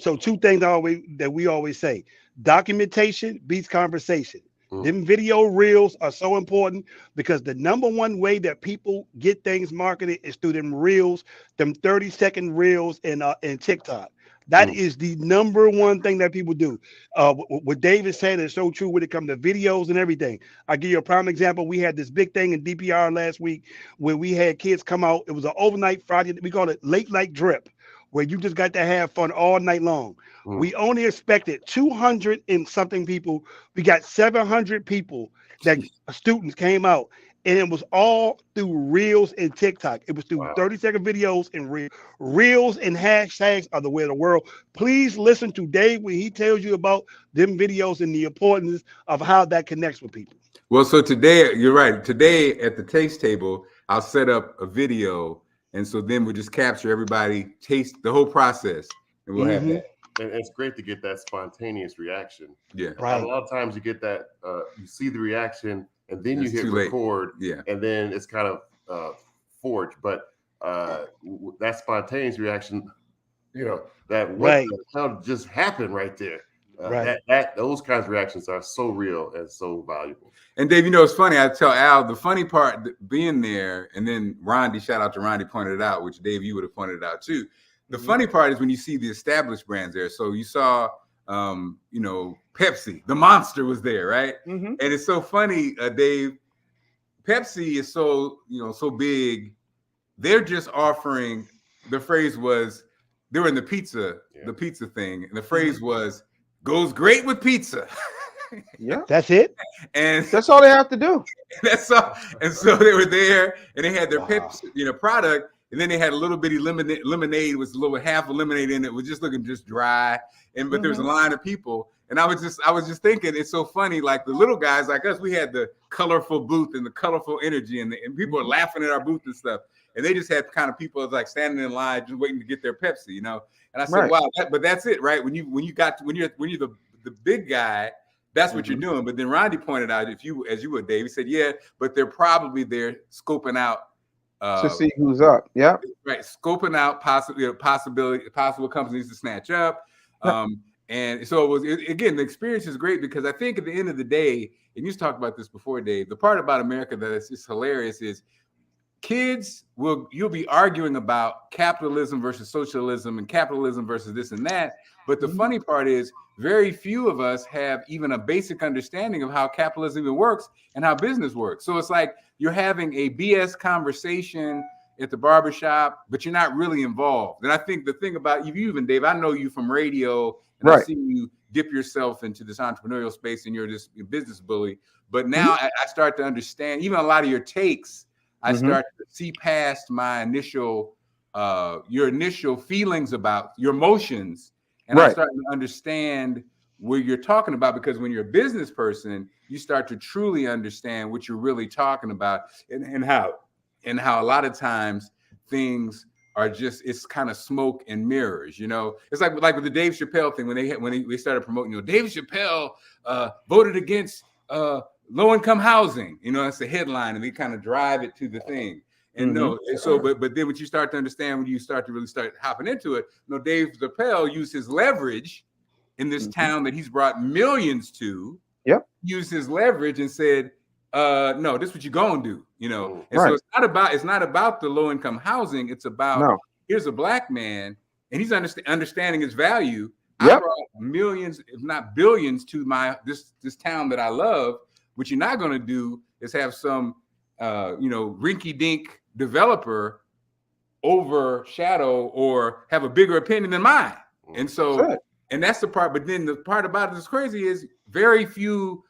Speaker 6: So two things that we always say: documentation beats conversation. Them video reels are so important because the number one way that people get things marketed is through them reels, them 30-second reels in TikTok. That is the number one thing that people do. What David said is so true when it comes to videos and everything. I'll give you a prime example. We had this big thing in DPR last week where we had kids come out. It was an overnight Friday. We call it late night drip, where you just got to have fun all night long. We only expected 200 and something people. We got 700 people that students came out, and it was all through reels and TikTok. It was through 30-second videos and reels and hashtags are the way of the world. Please listen to Dave when he tells you about them videos and the importance of how that connects with people.
Speaker 5: Well, so today, you're right. Today at the taste table, I'll set up a video, and so then we'll just capture everybody, taste the whole process, and we'll have that.
Speaker 3: And it's great to get that spontaneous reaction.
Speaker 5: Yeah.
Speaker 3: Right. A lot of times you get that, you see the reaction and then you hit record. Yeah. And then it's kind of forged. But that spontaneous reaction, that what the hell just happened right there. Those kinds of reactions are so real and so valuable.
Speaker 5: And Dave, it's funny. I tell Al the funny part being there, and then Rondi, shout out to Rondi, pointed it out, which Dave, you would have pointed it out too. The funny part is when you see the established brands there. So you saw, Pepsi, the Monster was there, right? And it's so funny, Dave. Pepsi is so big. They're just offering. The phrase was they were in the pizza thing, and the phrase was goes great with pizza.
Speaker 4: Yeah,
Speaker 6: that's it,
Speaker 5: and
Speaker 4: that's all they have to do.
Speaker 5: That's all. And so they were there, and they had their Pepsi, product. And then they had a little bitty lemonade was a little half a lemonade in it. Was just looking just dry. But there was a line of people. And I was just thinking, it's so funny. Like the little guys like us, we had the colorful booth and the colorful energy and people are laughing at our booth and stuff. And they just had kind of people like standing in line just waiting to get their Pepsi, And I said, wow, but that's it, right? When you're the big guy, that's what you're doing. But then Rondi pointed out, as you would, Dave, he said, yeah, but they're probably there scoping out
Speaker 4: to see who's up. Yeah.
Speaker 5: Right. Scoping out possible companies to snatch up. And so it was, again, the experience is great because I think at the end of the day, and you talked about this before, Dave, the part about America that is just hilarious is you'll be arguing about capitalism versus socialism and capitalism versus this and that. But the funny part is very few of us have even a basic understanding of how capitalism even works and how business works. So it's like you're having a BS conversation at the barbershop, but you're not really involved. And I think the thing about you, even Dave, I know you from radio, and I've seen you dip yourself into this entrepreneurial space, and you're this business bully. But now I start to understand even a lot of your takes. I start to see past my your initial feelings about your emotions, and I start to understand what you're talking about, because when you're a business person, you start to truly understand what you're really talking about, and how a lot of times things are just, it's kind of smoke and mirrors. It's like with the Dave Chappelle thing when they started promoting, Dave Chappelle voted against low-income housing. It's the headline, and they kind of drive it to the thing. And no, and so but then when you start to understand, when you start to really start hopping into it, Dave Chappelle used his leverage in this town that he's brought millions to.
Speaker 4: Yep.
Speaker 5: Used his leverage and said, no, this is what you're gonna do, And
Speaker 4: Right.
Speaker 5: so it's not about the low income housing. It's about here's a black man, and he's understanding his value.
Speaker 4: Yep.
Speaker 5: I brought millions, if not billions, to this town that I love. What you're not gonna do is have some rinky-dink developer overshadow or have a bigger opinion than mine. And so, and that's the part. But then the part about it that's crazy is very few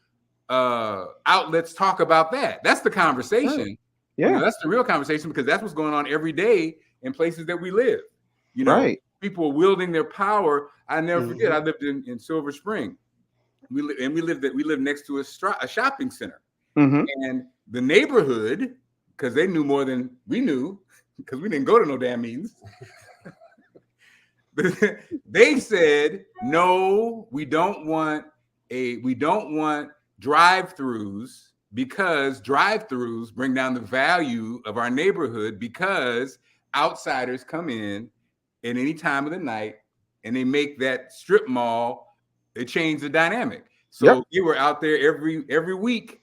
Speaker 5: outlets talk about that. That's the conversation.
Speaker 4: Yeah,
Speaker 5: that's the real conversation, because that's what's going on every day in places that we live. People wielding their power. I never forget. I lived in Silver Spring. We lived next to a shopping center, and the neighborhood, because they knew more than we knew, because we didn't go to no damn meetings. They said, no, we don't want drive-throughs, because drive-throughs bring down the value of our neighborhood, because outsiders come in at any time of the night and they make that strip mall, they change the dynamic. So you were out there every week.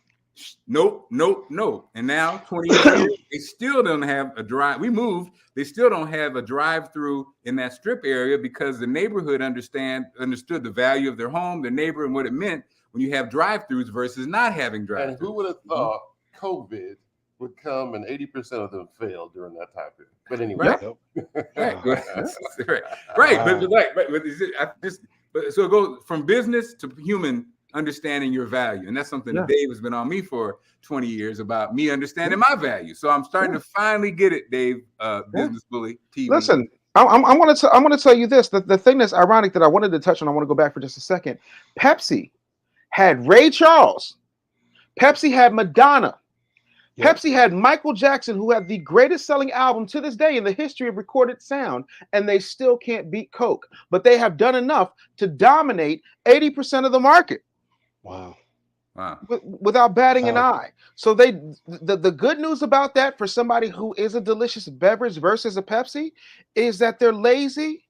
Speaker 5: Nope. And now 20 years later, they still don't have a drive. We moved. They still don't have a drive-through in that strip area, because the neighborhood understood the value of their home, their neighbor, and what it meant when you have drive-throughs versus not having drive-throughs.
Speaker 3: And who would have thought COVID would come and 80% of them failed during that time period? But anyway, so it goes from business to human understanding your value. And that's something that Dave has been on me for 20 years, about me understanding my value. So I'm starting to finally get it, Dave, Business Bully TV.
Speaker 4: Listen, I'm going to tell you this. The thing that's ironic that I wanted to touch on, I want to go back for just a second. Pepsi had Ray Charles. Pepsi had Madonna. Pepsi had Michael Jackson, who had the greatest selling album to this day in the history of recorded sound, and they still can't beat Coke. But they have done enough to dominate 80% of the market.
Speaker 6: Wow.
Speaker 4: Without batting an eye. So the good news about that for somebody who is a delicious beverage versus a Pepsi is that they're lazy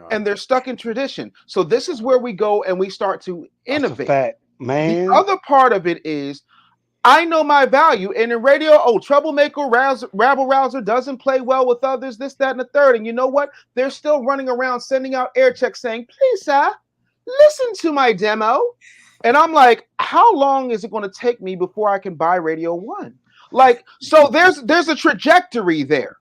Speaker 4: and they're stuck in tradition. So this is where we go and we start to innovate.
Speaker 6: Man.
Speaker 4: The other part of it is, I know my value, and in radio, troublemaker, rabble rouser, doesn't play well with others, this, that, and the third. And you know what? They're still running around sending out air checks saying, please, sir, listen to my demo. And I'm like, how long is it going to take me before I can buy Radio 1? Like, so there's a trajectory there.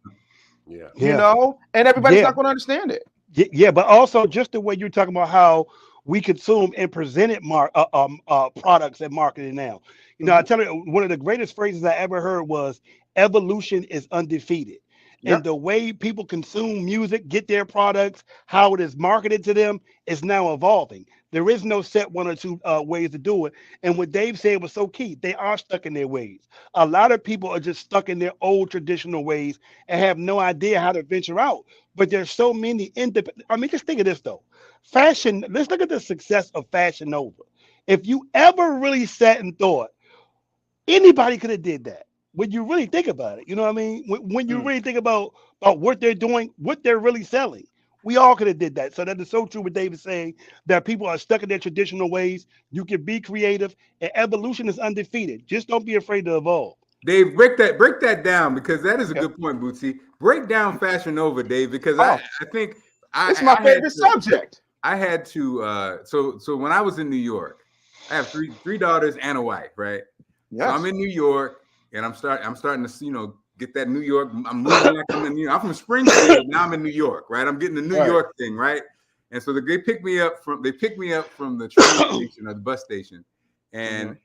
Speaker 4: And everybody's not going to understand it.
Speaker 6: Yeah, but also just the way you're talking about how we consume and presented products and marketing now. I tell you, one of the greatest phrases I ever heard was, evolution is undefeated. And the way people consume music, get their products, how it is marketed to them is now evolving. There is no set one or two ways to do it. And what Dave said was so key. They are stuck in their ways. A lot of people are just stuck in their old traditional ways and have no idea how to venture out. But there's so many just think of this though. Fashion, let's look at the success of Fashion Nova. If you ever really sat and thought, anybody could have did that. When you really think about it, you know what I mean? When you really think about what they're doing, what they're really selling, we all could have did that. So that is so true what Dave is saying, that people are stuck in their traditional ways. You can be creative, and evolution is undefeated. Just don't be afraid to evolve.
Speaker 5: Dave, break that down, because that is a good point, Bootsy. Break down Fashion Nova, Dave, because I think
Speaker 4: it's my favorite subject.
Speaker 5: I had to so when I was in New York, I have three daughters and a wife, right? Yes. So I'm in New York. And I'm starting to, get that New York. I'm moving like I'm from Springfield. Now I'm in New York, right? I'm getting the New York thing, right? And so they picked me up from the train station or the bus station, and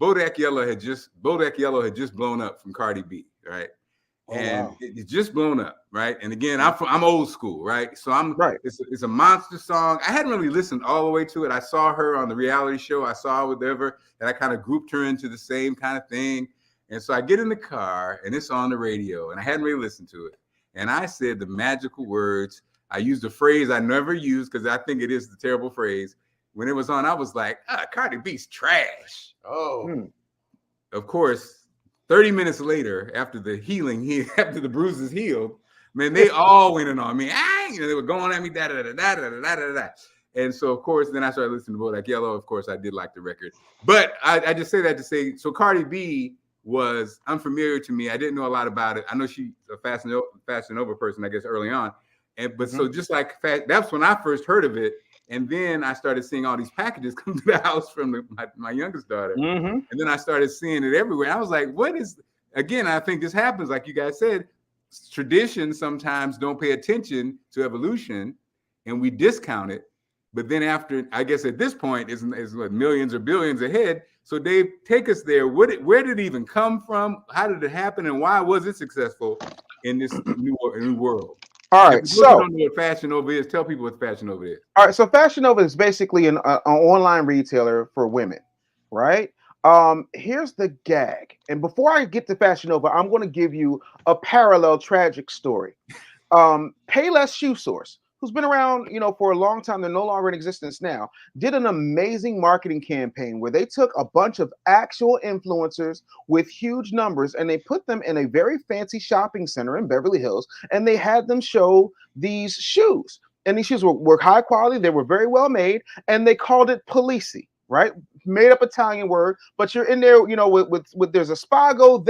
Speaker 5: Bodak Yellow had just blown up from Cardi B, right? It's just blown up, right? And again, I'm old school, right? So it's a monster song. I hadn't really listened all the way to it. I saw her on the reality show. I saw whatever, and I kind of grouped her into the same kind of thing. And so I get in the car and it's on the radio, and I hadn't really listened to it. And I said the magical words. I used a phrase I never used because I think it is the terrible phrase. When it was on, I was like, Cardi B's trash.
Speaker 3: Oh.
Speaker 5: Of course, 30 minutes later, after the after the bruises healed, man, they all went in on me. They were going at me, da da da da da da da da. And so, of course, then I started listening to Bodak Yellow. Of course, I did like the record. But I just say that to say, so Cardi B was unfamiliar to me. I didn't know a lot about it. I know she's a Fashion Nova person, I guess, early on. But so just like that's when I first heard of it. And then I started seeing all these packages come to the house from my youngest daughter. And then I started seeing it everywhere. I was like, what is, again, I think this happens, like you guys said, traditions sometimes don't pay attention to evolution and we discount it. But then after, I guess at this point, is what, millions or billions ahead. So Dave, take us there. Where did it even come from? How did it happen? And why was it successful in this new world?
Speaker 4: All right,
Speaker 5: so don't know what Fashion Nova is. Tell people what Fashion Nova is.
Speaker 4: All right, so Fashion Nova is basically an online retailer for women, right? Here's the gag. And before I get to Fashion Nova, I'm going to give you a parallel tragic story. Payless Shoe Source, who's been around, for a long time, they're no longer in existence now, did an amazing marketing campaign where they took a bunch of actual influencers with huge numbers and they put them in a very fancy shopping center in Beverly Hills, and they had them show these shoes. And these shoes were high quality, they were very well made, and they called it Polisi, right? Made up Italian word, but you're in there, with there's a Spago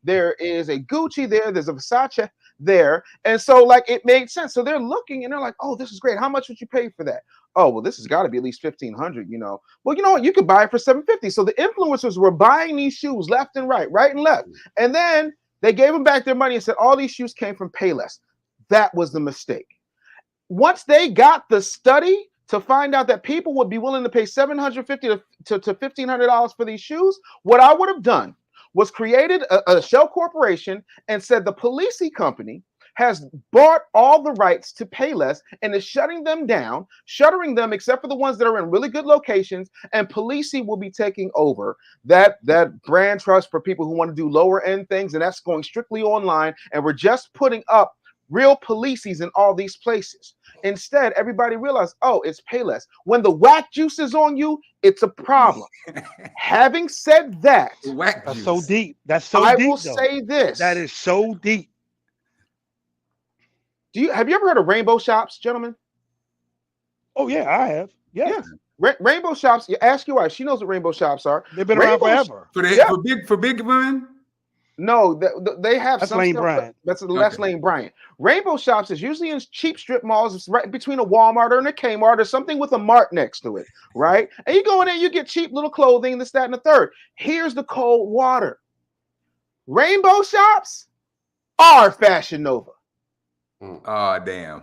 Speaker 4: there is a Gucci there's a Versace there. And so like it made sense. So they're looking and they're like, oh, this is great. How much would you pay for that? Oh, well, this has got to be at least $1,500, Well, you know what? You could buy it for $750. So the influencers were buying these shoes left and right and left. And then they gave them back their money and said, all these shoes came from Payless. That was the mistake. Once they got the study to find out that people would be willing to pay $750 to $1,500 for these shoes, what I would have done was created a shell corporation and said the Polisi company has bought all the rights to Payless and is shuttering them except for the ones that are in really good locations, and Polisi will be taking over that brand trust for people who want to do lower end things, and that's going strictly online, and we're just putting up real Polisis in all these places. Instead, everybody realized, oh, it's Payless. When the whack juice is on you, it's a problem. Having said that,
Speaker 6: that's so deep. That's so
Speaker 4: I
Speaker 6: deep.
Speaker 4: will say this.
Speaker 6: That is so deep.
Speaker 4: Have you ever heard of rainbow shops, gentlemen?
Speaker 6: Oh yeah, I have. Yeah.
Speaker 4: Rainbow shops. You ask your wife; she knows what rainbow shops are.
Speaker 6: They've been around forever.
Speaker 5: For big women.
Speaker 4: No, they have
Speaker 6: that's
Speaker 4: some
Speaker 6: Lane
Speaker 4: stuff.
Speaker 6: Bryant.
Speaker 4: That's Lane Bryant. Rainbow shops is usually in cheap strip malls. It's right between a Walmart or a Kmart or something with a Mart next to it, right? And you go in there, you get cheap little clothing, this, that, and the third. Here's the cold water. Rainbow shops are Fashion Nova.
Speaker 5: Oh, damn.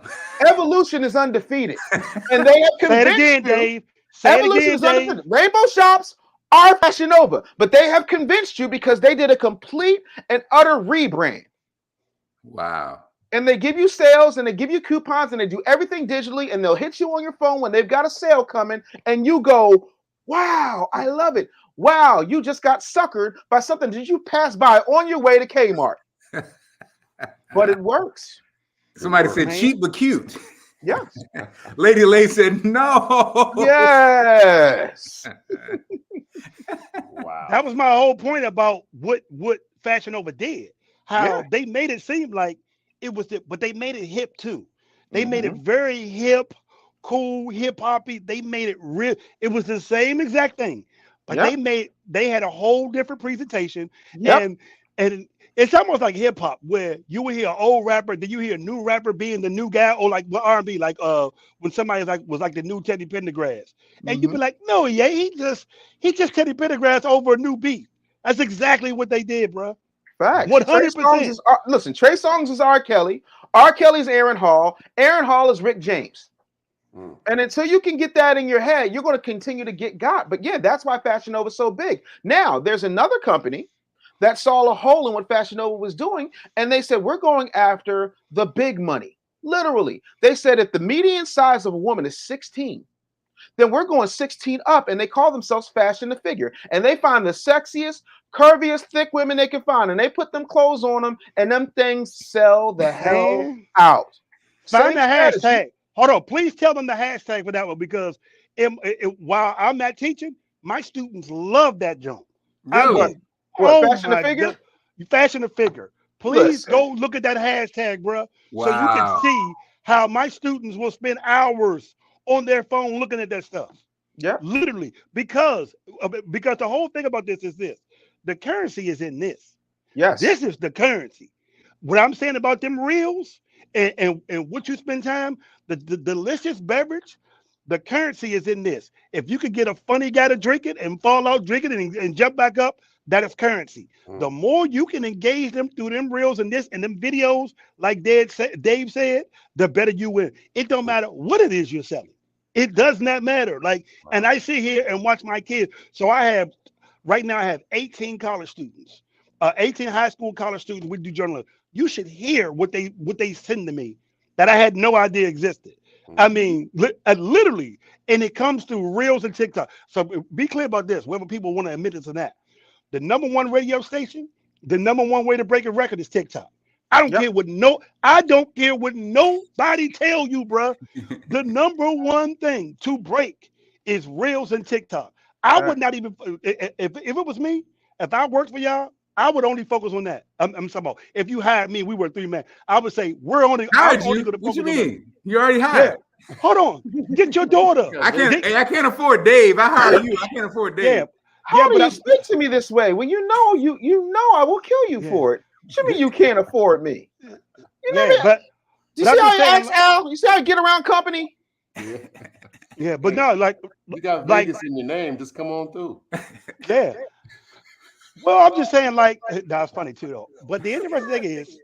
Speaker 4: Evolution is undefeated. And they have convinced
Speaker 6: Say it again, Dave. Say it again, Dave.
Speaker 4: Rainbow shops are Fashion Nova, but they have convinced you because they did a complete and utter rebrand.
Speaker 5: Wow.
Speaker 4: And they give you sales and they give you coupons and they do everything digitally, and they'll hit you on your phone when they've got a sale coming and you go, wow, I love it. Wow, you just got suckered by something that you passed by on your way to Kmart. But it works.
Speaker 5: Somebody said cheap but cute.
Speaker 4: Yes.
Speaker 5: Lady Lay said no.
Speaker 4: Yes.
Speaker 3: Wow.
Speaker 6: That was my whole point about what Fashion Nova did. How they made it seem like it was, but they made it hip too. They made it very hip, cool, hip hoppy. They made it real. It was the same exact thing, but they had a whole different presentation. And it's almost like hip hop, where you would hear an old rapper, then you hear a new rapper being the new guy, or like R&B, like when somebody was like the new Teddy Pendergrass, and you'd be like, no, he just Teddy Pendergrass over a new beat. That's exactly what they did, bro.
Speaker 4: Facts.
Speaker 6: 100%.
Speaker 4: Listen, Trey Songz is R. Kelly. R. Kelly's Aaron Hall. Aaron Hall is Rick James. And until you can get that in your head, you're going to continue to get got. But yeah, that's why Fashion Nova is so big. Now, there's another company that saw a hole in what Fashion Nova was doing, and they said, we're going after the big money. Literally. They said if the median size of a woman is 16, then we're going 16 up, and they call themselves Fashion to Figure. And they find the sexiest, curviest, thick women they can find, and they put them clothes on them, and them things sell the hell out.
Speaker 6: Find the hashtag. Hold on. Please tell them the hashtag for that one, because while I'm not teaching, my students love that junk.
Speaker 5: Really?
Speaker 4: Fashion to Figure?
Speaker 6: You fashion a figure. Please go look at that hashtag, bro, so you can
Speaker 5: Wow.
Speaker 6: see how my students will spend hours on their phone looking at that stuff.
Speaker 4: Yeah.
Speaker 6: Literally, because the whole thing about this is this: the currency is in this.
Speaker 4: Yes.
Speaker 6: This is the currency. What I'm saying about them reels and what you spend time, the delicious beverage, the currency is in this. If you could get a funny guy to drink it and fall out drinking it and jump back up, that is currency. The more you can engage them through them reels and this and them videos, like Dave said, the better you win. It don't matter what it is you're selling. It does not matter. Like, and I sit here and watch my kids. So right now I have 18 college students, 18 high school college students. We do journalism. You should hear what they send to me that I had no idea existed. I mean, literally, and it comes through reels and TikTok. So be clear about this. Whether people want to admit this or not, the number one radio station, the number one way to break a record is TikTok. I don't care what nobody tell you, bro. The number one thing to break is reels and TikTok. I would not even if it was me, if I worked for y'all, I would only focus on that. I'm talking about if you hired me, we were 3 men. I would say I'm only going to focus
Speaker 5: what you
Speaker 6: on
Speaker 5: mean?
Speaker 6: that.
Speaker 5: You already hired.
Speaker 6: Yeah. Hold on. Get your daughter.
Speaker 5: I can't afford Dave. I hired you. I can't afford Dave.
Speaker 6: Yeah.
Speaker 4: How do you speak to me this way when you know I will kill you for it? What you mean you can't afford me? You know
Speaker 6: but
Speaker 4: you see how he acts, Al? You see how he get around company?
Speaker 6: Yeah, but no, like
Speaker 3: you got Vegas in your name. Just come on through.
Speaker 6: Yeah. Well, I'm just saying, like, that's funny too, though. But the interesting thing is,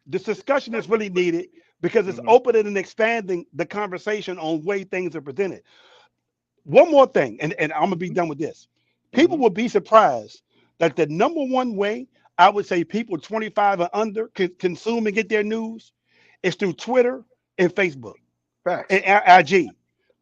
Speaker 6: this discussion is really needed because it's opening and expanding the conversation on way things are presented. One more thing, and I'm gonna be done with this. People will be surprised that the number one way I would say people 25 and under can consume and get their news is through Twitter and Facebook.
Speaker 4: Facts.
Speaker 6: And IG.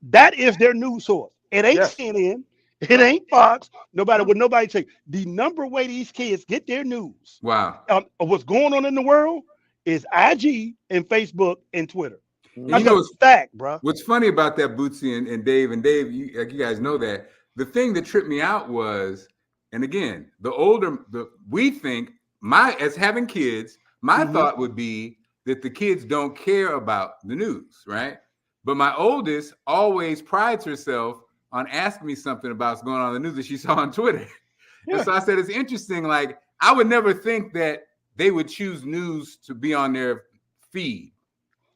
Speaker 6: That is their news source. It ain't CNN. It ain't Fox. Nobody say. The number way these kids get their news.
Speaker 5: Wow.
Speaker 6: Of what's going on in the world is IG and Facebook and Twitter. That's a fact, bro.
Speaker 5: What's funny about that, Bootsy and Dave, you guys know that the thing that tripped me out was, and again, we think as having kids, my thought would be that the kids don't care about the news, right? But my oldest always prides herself on asking me something about what's going on in the news that she saw on Twitter. And so I said, it's interesting. Like, I would never think that they would choose news to be on their feed,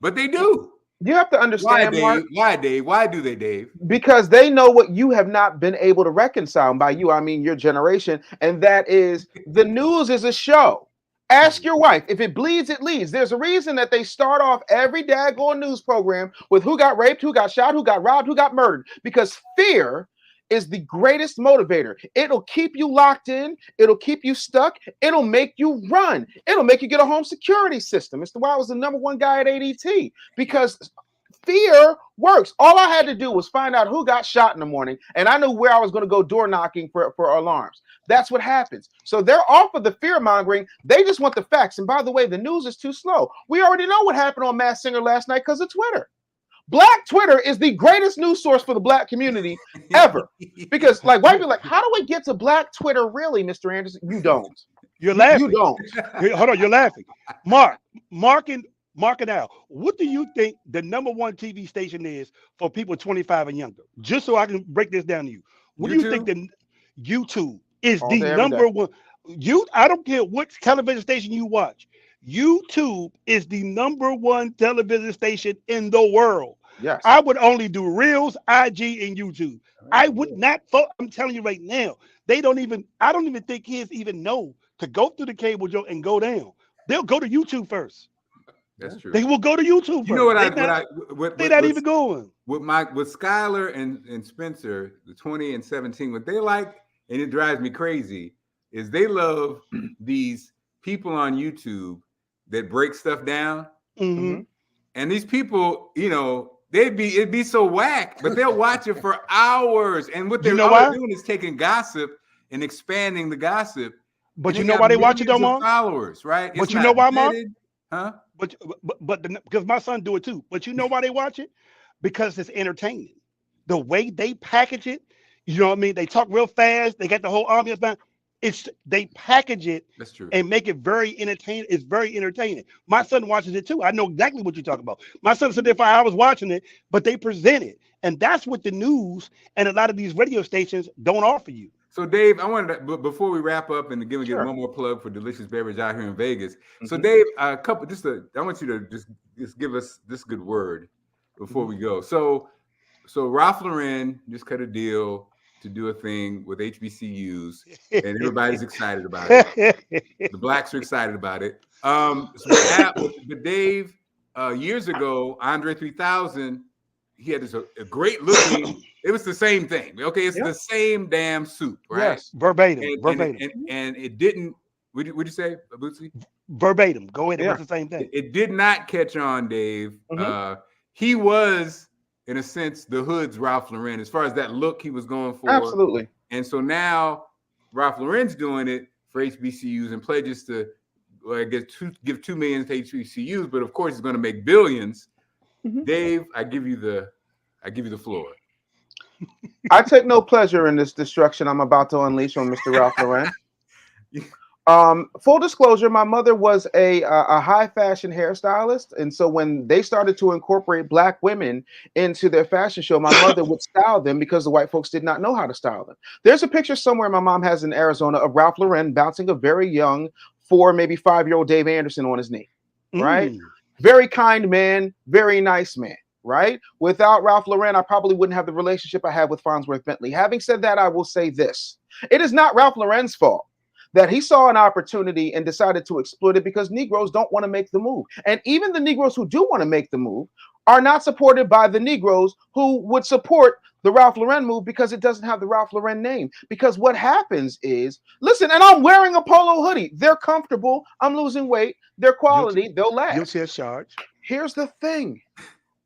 Speaker 5: but they do.
Speaker 4: You have to understand, Mark.
Speaker 5: Why, Dave? Why do they, Dave?
Speaker 4: Because they know what you have not been able to reconcile. And by you, I mean your generation. And that is the news is a show. Ask your wife. If it bleeds, it leads. There's a reason that they start off every daggone news program with who got raped, who got shot, who got robbed, who got murdered. Because fear is the greatest motivator. It'll keep you locked in. It'll keep you stuck. It'll make you run. It'll make you get a home security system. Mr. Wild was the number one guy at ADT because fear works. All I had to do was find out who got shot in the morning, and I knew where I was going to go door knocking for alarms. That's what happens. So they're off of the fear mongering. They just want the facts. And by the way, the news is too slow. We already know what happened on Masked Singer last night because of Twitter. Black Twitter is the greatest news source for the Black community ever. Because, like, white people are like, how do we get to Black Twitter really, Mr. Anderson? You don't.
Speaker 6: You're laughing.
Speaker 4: You don't.
Speaker 6: Hold on, you're laughing. Mark and Al, what do you think the number one TV station is for people 25 and younger? Just so I can break this down to you. What do you think the YouTube is the number one? I don't care what television station you watch. YouTube is the number one television station in the world.
Speaker 4: Yes.
Speaker 6: I would only do Reels, IG, and YouTube. I would not. I'm telling you right now, I don't even think kids even know to go through the cable joke and go down. They'll go to YouTube first.
Speaker 5: That's true.
Speaker 6: They will go to YouTube first.
Speaker 5: You know
Speaker 6: they're not even going.
Speaker 5: With Skylar and Spencer, the 20 and 17, what they like, and it drives me crazy, is they love these people on YouTube that break stuff down.
Speaker 6: Mm-hmm.
Speaker 5: And these people, it'd be so whack, but they'll watch it for hours. And what they're doing is taking gossip and expanding the gossip.
Speaker 6: But you know why they watch it, though, Mark?
Speaker 5: Followers, right?
Speaker 6: But you know why, Mark?
Speaker 5: Huh?
Speaker 6: But because my son do it too. But you know why they watch it? Because it's entertaining. The way they package it, you know what I mean? They talk real fast. They got the whole audience back. they package it
Speaker 5: That's true.
Speaker 6: and make it very entertaining. It's very entertaining. My son watches it too. I know exactly what you're talking about. My son said there for hours watching it, but they present it, and that's what the news and a lot of these radio stations don't offer you.
Speaker 5: So, Dave, I wanted to, before we wrap up and give
Speaker 4: Sure.
Speaker 5: one more plug for Delicious Beverage out here in Vegas. So,
Speaker 4: Mhm.
Speaker 5: Dave, I want you to just give us this good word before we go. So Ralph Lauren just cut a deal to do a thing with HBCUs, and everybody's excited about it. The blacks are excited about it. But Dave, years ago, Andre 3000, he had a great looking. It was the same thing. Okay, it's the same damn soup, right?
Speaker 4: Yes.
Speaker 6: Verbatim.
Speaker 5: And it didn't. Would you say, Bootsy?
Speaker 6: Verbatim. Go ahead. It
Speaker 4: Yeah.
Speaker 6: was the same thing.
Speaker 5: It did not catch on, Dave.
Speaker 4: Mhm.
Speaker 5: He was, in a sense, the hood's Ralph Lauren as far as that look he was going for.
Speaker 4: Absolutely.
Speaker 5: And so now Ralph Lauren's doing it for HBCUs and pledges to give $2 million to HBCUs, but of course he's going to make billions.
Speaker 4: Mhm.
Speaker 5: Dave, I give you the floor.
Speaker 4: I take no pleasure in this destruction I'm about to unleash on Mr. Ralph Lauren. Full disclosure, my mother was a high fashion hairstylist, and so when they started to incorporate black women into their fashion show, my mother would style them because the white folks did not know how to style them. There's a picture somewhere my mom has in Arizona of Ralph Lauren bouncing a very young 4, maybe 5-year-old Dave Anderson on his knee, right? Very kind man, very nice man, right? Without Ralph Lauren, I probably wouldn't have the relationship I have with Farnsworth Bentley. Having said that, I will say this. It is not Ralph Lauren's fault that he saw an opportunity and decided to exploit it, because Negroes don't want to make the move. And even the Negroes who do want to make the move are not supported by the Negroes who would support the Ralph Lauren move, because it doesn't have the Ralph Lauren name. Because what happens is, listen, and I'm wearing a polo hoodie. They're comfortable. I'm losing weight. They're quality. They'll last.
Speaker 6: Guilty as charged.
Speaker 4: Here's the thing.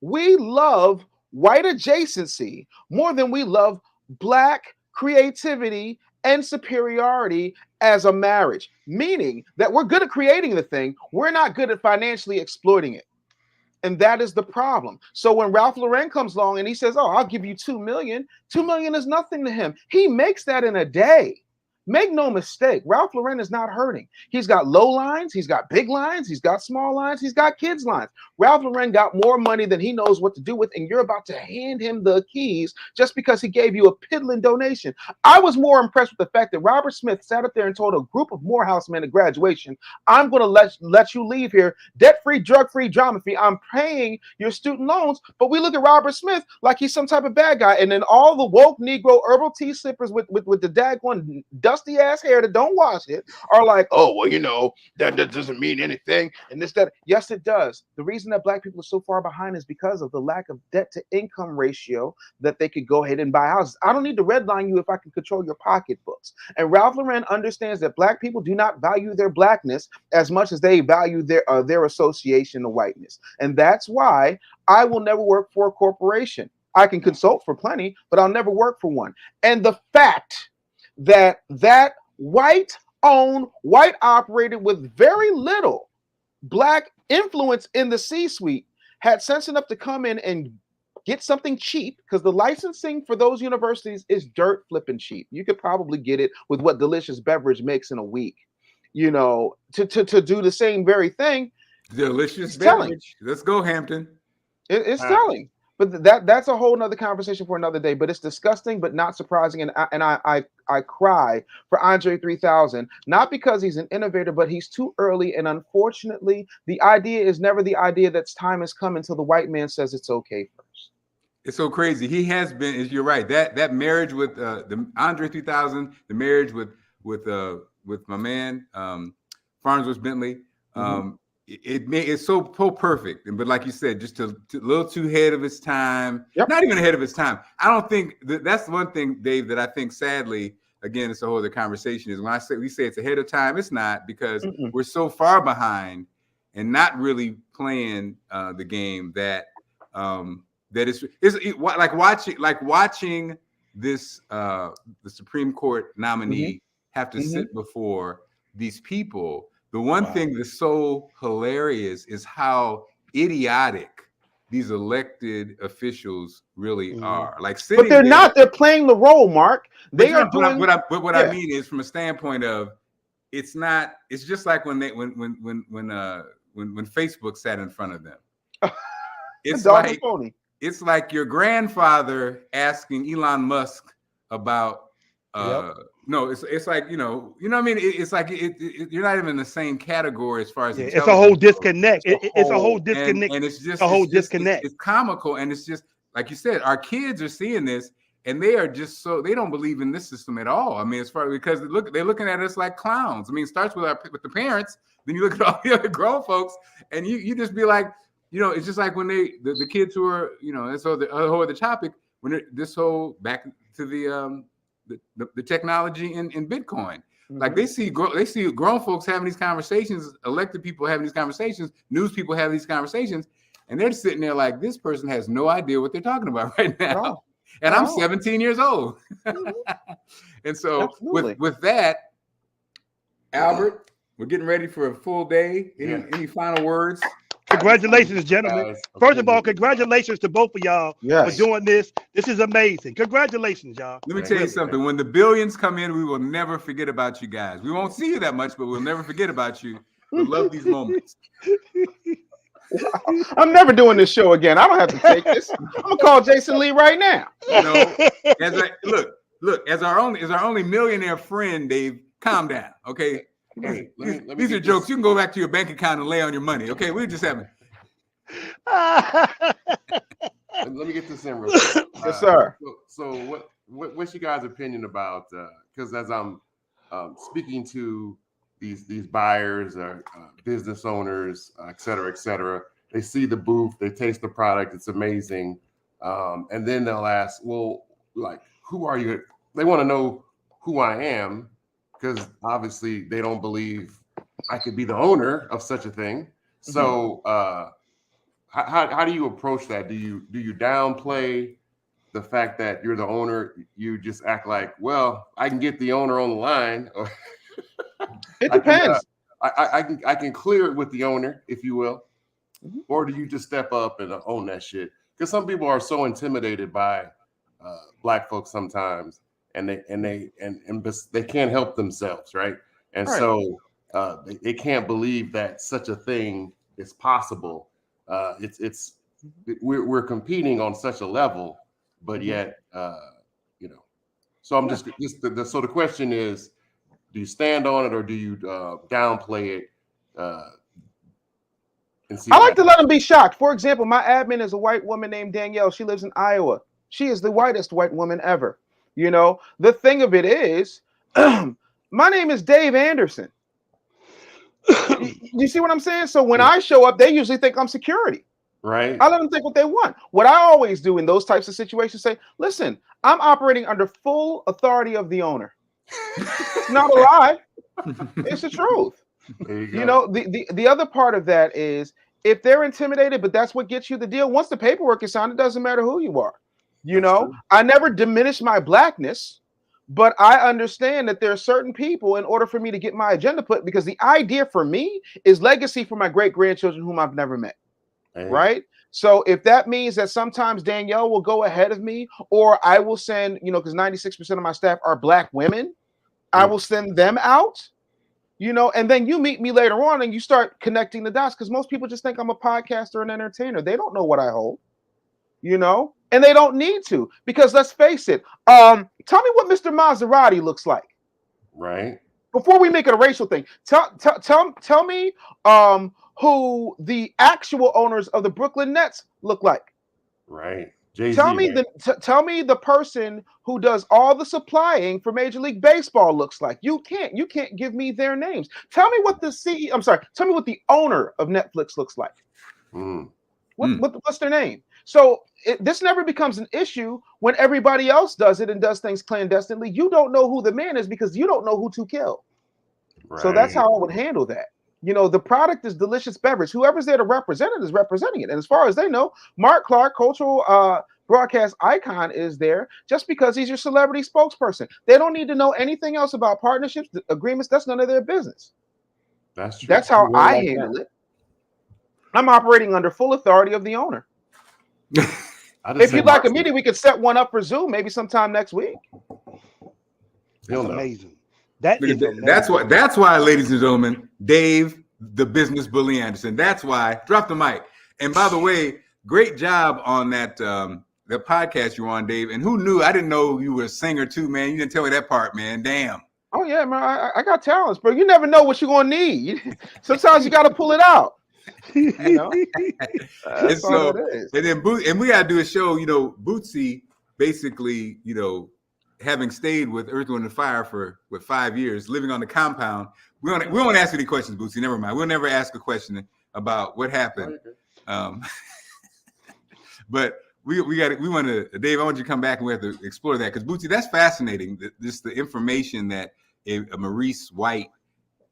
Speaker 4: We love white adjacency more than we love black creativity and superiority as a marriage, meaning that we're good at creating the thing. We're not good at financially exploiting it. And that is the problem. So when Ralph Lauren comes along and he says, oh, I'll give you $2 million, $2 million is nothing to him. He makes that in a day. Make no mistake, Ralph Lauren is not hurting. He's got low lines, he's got big lines, he's got small lines, he's got kids lines. Ralph Lauren got more money than he knows what to do with, and you're about to hand him the keys just because he gave you a piddling donation. I was more impressed with the fact that Robert Smith sat up there and told a group of Morehouse men at graduation, I'm going to let you leave here debt-free, drug-free, drama-free. I'm paying your student loans. But we look at Robert Smith like he's some type of bad guy, and then all the woke Negro herbal tea slippers with the daggone dusty ass hair that don't wash it are like, oh, well, you know, that doesn't mean anything. And this, that. Yes, it does. The reason that black people are so far behind is because of the lack of debt to income ratio that they could go ahead and buy houses. I don't need to redline you if I can control your pocketbooks. And Ralph Lauren understands that black people do not value their blackness as much as they value their association to whiteness. And that's why I will never work for a corporation. I can consult for plenty, but I'll never work for one. And the fact that white owned, white operated with very little black influence in the C-suite had sense enough to come in and get something cheap, because the licensing for those universities is dirt flipping cheap. You could probably get it with what Delicious Beverage makes in a week, you know, to do the same very thing.
Speaker 5: Delicious Beverage. Let's go, Hampton.
Speaker 4: It's selling. But that's a whole nother conversation for another day. But it's disgusting, but not surprising. And I cry for Andre 3000, not because he's an innovator, but he's too early. And unfortunately, the idea is never the idea that time has come until the white man says it's okay first.
Speaker 5: It's so crazy. He has been. You're right. That marriage with the Andre 3000, the marriage with my man Farnsworth Bentley. It's so perfect, but like you said, just a little too ahead of its time.
Speaker 4: Yep.
Speaker 5: Not even ahead of its time. I don't think that's one thing, Dave, that I think sadly, again, it's a whole other conversation. Is when we say it's ahead of time, it's not, because we're so far behind and not really playing the game that it's like watching this the Supreme Court nominee have to sit before these people. The one thing that's so hilarious is how idiotic these elected officials really are. Like
Speaker 4: But
Speaker 5: sitting
Speaker 4: they're
Speaker 5: there,
Speaker 4: not. They're playing the role, Mark.
Speaker 5: but
Speaker 4: They are doing.
Speaker 5: what I mean is from a standpoint of it's not. It's just like when Facebook sat in front of them. It's
Speaker 4: dog and
Speaker 5: like
Speaker 4: pony.
Speaker 5: it's like your grandfather asking Elon Musk about. No, it's like what I mean. It's like you're not even in the same category as far as
Speaker 6: it's a whole disconnect. It's a whole
Speaker 5: and
Speaker 6: disconnect.
Speaker 5: it's just
Speaker 6: a whole
Speaker 5: it's just,
Speaker 6: disconnect.
Speaker 5: It's comical, and it's just like you said. Our kids are seeing this, and they are just they don't believe in this system at all. I mean, as far because they're looking at us like clowns. I mean, it starts with the parents, then you look at all the other grown folks, and you just be like, it's just like when the kids who are and so the whole other topic when this whole back to the technology in Bitcoin. Like they see grown folks having these conversations, elected people having these conversations, news people having these conversations, and they're sitting there like this person has no idea what they're talking about right now. And I'm 17 years old. And so with that, Albert, we're getting ready for a full day. Any final words?
Speaker 6: Congratulations, gentlemen. First of all, congratulations to both of y'all for doing this. This is amazing. Congratulations, y'all.
Speaker 5: Let me tell you something. When the billions come in, we will never forget about you guys. We won't see you that much, but we'll never forget about you. We love these moments.
Speaker 4: I'm never doing this show again. I don't have to take this. I'm gonna call Jason Lee right now.
Speaker 5: As our only millionaire friend, Dave, calm down, okay? Hey, these are jokes. You can go back to your bank account and lay on your money. Okay, we're just having.
Speaker 3: Let me get this in real quick.
Speaker 4: Yes, sir.
Speaker 3: So what's your guys' opinion about? Because as I'm speaking to these buyers or business owners, et cetera, they see the booth, they taste the product, it's amazing, and then they'll ask, well, like, who are you? They want to know who I am. Because obviously they don't believe I could be the owner of such a thing. So how do you approach that? Do you downplay the fact that you're the owner? You just act like, well, I can get the owner on the line.
Speaker 4: It depends.
Speaker 3: I can clear it with the owner, if you will. Or do you just step up and own that shit? Because some people are so intimidated by Black folks sometimes. And they can't help themselves, right? And so they can't believe that such a thing is possible. We're competing on such a level, but yet So I'm just so the question is, do you stand on it or do you downplay it? And see
Speaker 4: I like to let them be shocked. For example, my admin is a white woman named Danielle. She lives in Iowa. She is the whitest white woman ever. The thing of it is, my name is Dave Anderson. You see what I'm saying? So when I show up, they usually think I'm security.
Speaker 3: Right.
Speaker 4: I let them think what they want. What I always do in those types of situations, say, listen, I'm operating under full authority of the owner. It's not a lie. It's the truth.
Speaker 3: There you go.
Speaker 4: The other part of that is if they're intimidated, but that's what gets you the deal. Once the paperwork is signed, it doesn't matter who you are. I never diminish my Blackness, but I understand that there are certain people in order for me to get my agenda put, because the idea for me is legacy for my great-grandchildren whom I've never met. Right? So if that means that sometimes Danielle will go ahead of me, or I will send, because 96% of my staff are Black women, I will send them out, and then you meet me later on and you start connecting the dots, because most people just think I'm a podcaster and entertainer. They don't know what I hold, and they don't need to, because let's face it. Tell me what Mr. Maserati looks like.
Speaker 3: Right.
Speaker 4: Before we make it a racial thing, tell me who the actual owners of the Brooklyn Nets look like.
Speaker 3: Right. Jay-Z,
Speaker 4: tell me the person who does all the supplying for Major League Baseball looks like. You can't give me their names. Tell me what tell me what the owner of Netflix looks like. What's their name? So this never becomes an issue when everybody else does it and does things clandestinely. You don't know who the man is because you don't know who to kill. Right. So that's how I would handle that. The product is delicious beverage. Whoever's there to represent it is representing it. And as far as they know, Marc Clarke, cultural broadcast icon, is there just because he's your celebrity spokesperson. They don't need to know anything else about partnerships, agreements. That's none of their business.
Speaker 3: That's true.
Speaker 4: That's how I handle it. I'm operating under full authority of the owner. If you'd like a meeting, we could set one up for Zoom maybe sometime next week.
Speaker 6: That's amazing. Amazing.
Speaker 5: That's why, ladies and gentlemen, Dave, the business bully Anderson. That's why. Drop the mic. And by the way, great job on that the podcast you're on, Dave. And who knew? I didn't know you were a singer too, man. You didn't tell me that part, man. Damn.
Speaker 4: Oh yeah, man. I got talents, bro. You never know what you're gonna need. Sometimes you got to pull it out. You know.
Speaker 5: And so, and we gotta do a show. You know, Bootsy basically, you know, having stayed with Earth, Wind, and Fire for 5 years, living on the compound. We won't ask any questions, Bootsy. Never mind. We'll never ask a question about what happened. But we want to, Dave, I want you to come back and we have to explore that, because Bootsy, that's fascinating. The information that a Maurice White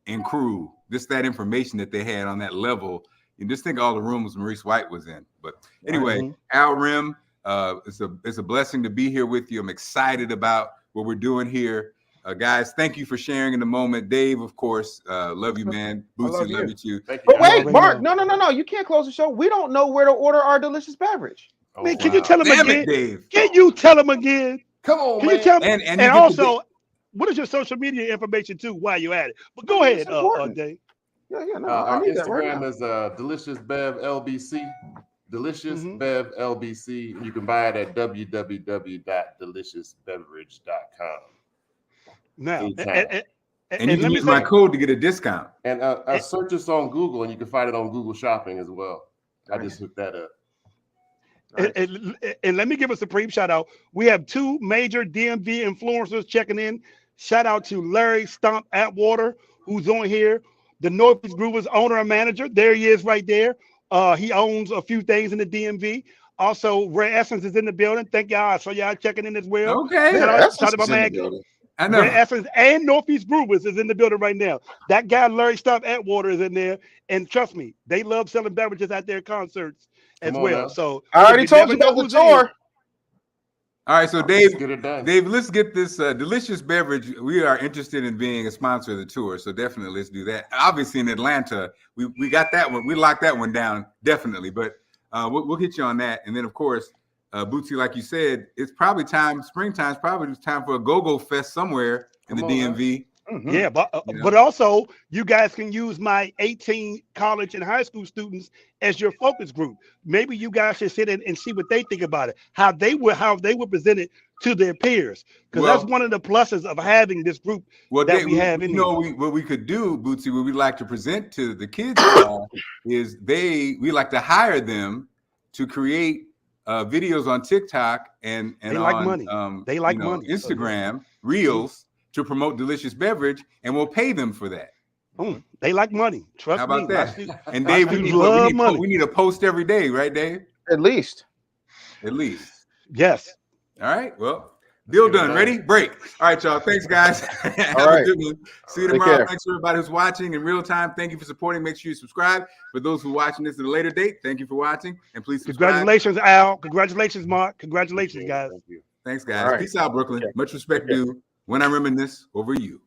Speaker 5: and crew, that information that they had on that level. You just think all the rooms Maurice White was in. But anyway, Al Rim, it's a blessing to be here with you. I'm excited about what we're doing here. Guys, thank you for sharing in the moment. Dave, of course, love you, man. Bootsy, love you too.
Speaker 4: But wait, Mark, no, you can't close the show. We don't know where to order our delicious beverage.
Speaker 6: Man, can you tell him again?
Speaker 5: Dave.
Speaker 6: Can you tell him again?
Speaker 3: Come on,
Speaker 6: can
Speaker 3: man.
Speaker 6: You tell me?
Speaker 5: And
Speaker 6: also, what is your social media information too while you're at it? But go ahead, Dave.
Speaker 4: No,
Speaker 3: our Instagram is Delicious Bev LBC. Delicious Bev LBC. You can buy it at www.deliciousbeverage.com.
Speaker 6: Now,
Speaker 5: and you can use my code to get a discount.
Speaker 3: And search us on Google, and you can find it on Google Shopping as well. I just hooked that up.
Speaker 6: And let me give a supreme shout out. We have 2 major DMV influencers checking in. Shout out to Larry Stomp Atwater, who's on here, the Northeast Brewers owner and manager. There he is right there. He owns a few things in the DMV. Also, Rare Essence is in the building. Thank y'all. So y'all checking in as well.
Speaker 5: Okay.
Speaker 6: I know. Rare Essence and Northeast Brewers is in the building right now. That guy, Larry Stomp Atwater, is in there. And trust me, they love selling beverages at their concerts as well.
Speaker 3: Now.
Speaker 6: So
Speaker 4: I already told you about the tour.
Speaker 5: All right, so Dave,
Speaker 3: Let's get it done.
Speaker 5: Dave, let's get this delicious beverage. We are interested in being a sponsor of the tour, so definitely let's do that. Obviously, in Atlanta, we got that one. We locked that one down, definitely. But we'll hit you on that. And then, of course, Bootsy, like you said, it's probably time. Springtime's probably time for a go-go fest somewhere in the DMV.
Speaker 6: Yeah, but also you guys can use my 18 college and high school students as your focus group. Maybe you guys should sit in and see what they think about it, how they would present it to their peers, because that's one of the pluses of having this group that we have.
Speaker 5: What we could do, Bootsy, what we'd like to present to the kids is we like to hire them to create videos on TikTok and
Speaker 6: they
Speaker 5: on
Speaker 6: like money. They like money.
Speaker 5: Instagram Reels to promote delicious beverage, and we'll pay them for that.
Speaker 6: They like money. Trust me.
Speaker 5: How about that? And Dave, we need a post every day, right, Dave?
Speaker 4: At least.
Speaker 6: Yes.
Speaker 5: All right. Well, deal done. Ready? Break. All right, y'all. Thanks, guys. Have a good one. See you tomorrow. Thanks to everybody who's watching in real time. Thank you for supporting. Make sure you subscribe. For those who are watching this at a later date, thank you for watching. And please subscribe.
Speaker 6: Congratulations, Al. Congratulations, Mark. Congratulations, guys.
Speaker 5: Thanks, guys. Peace out, Brooklyn. Much respect due when I reminisce over you.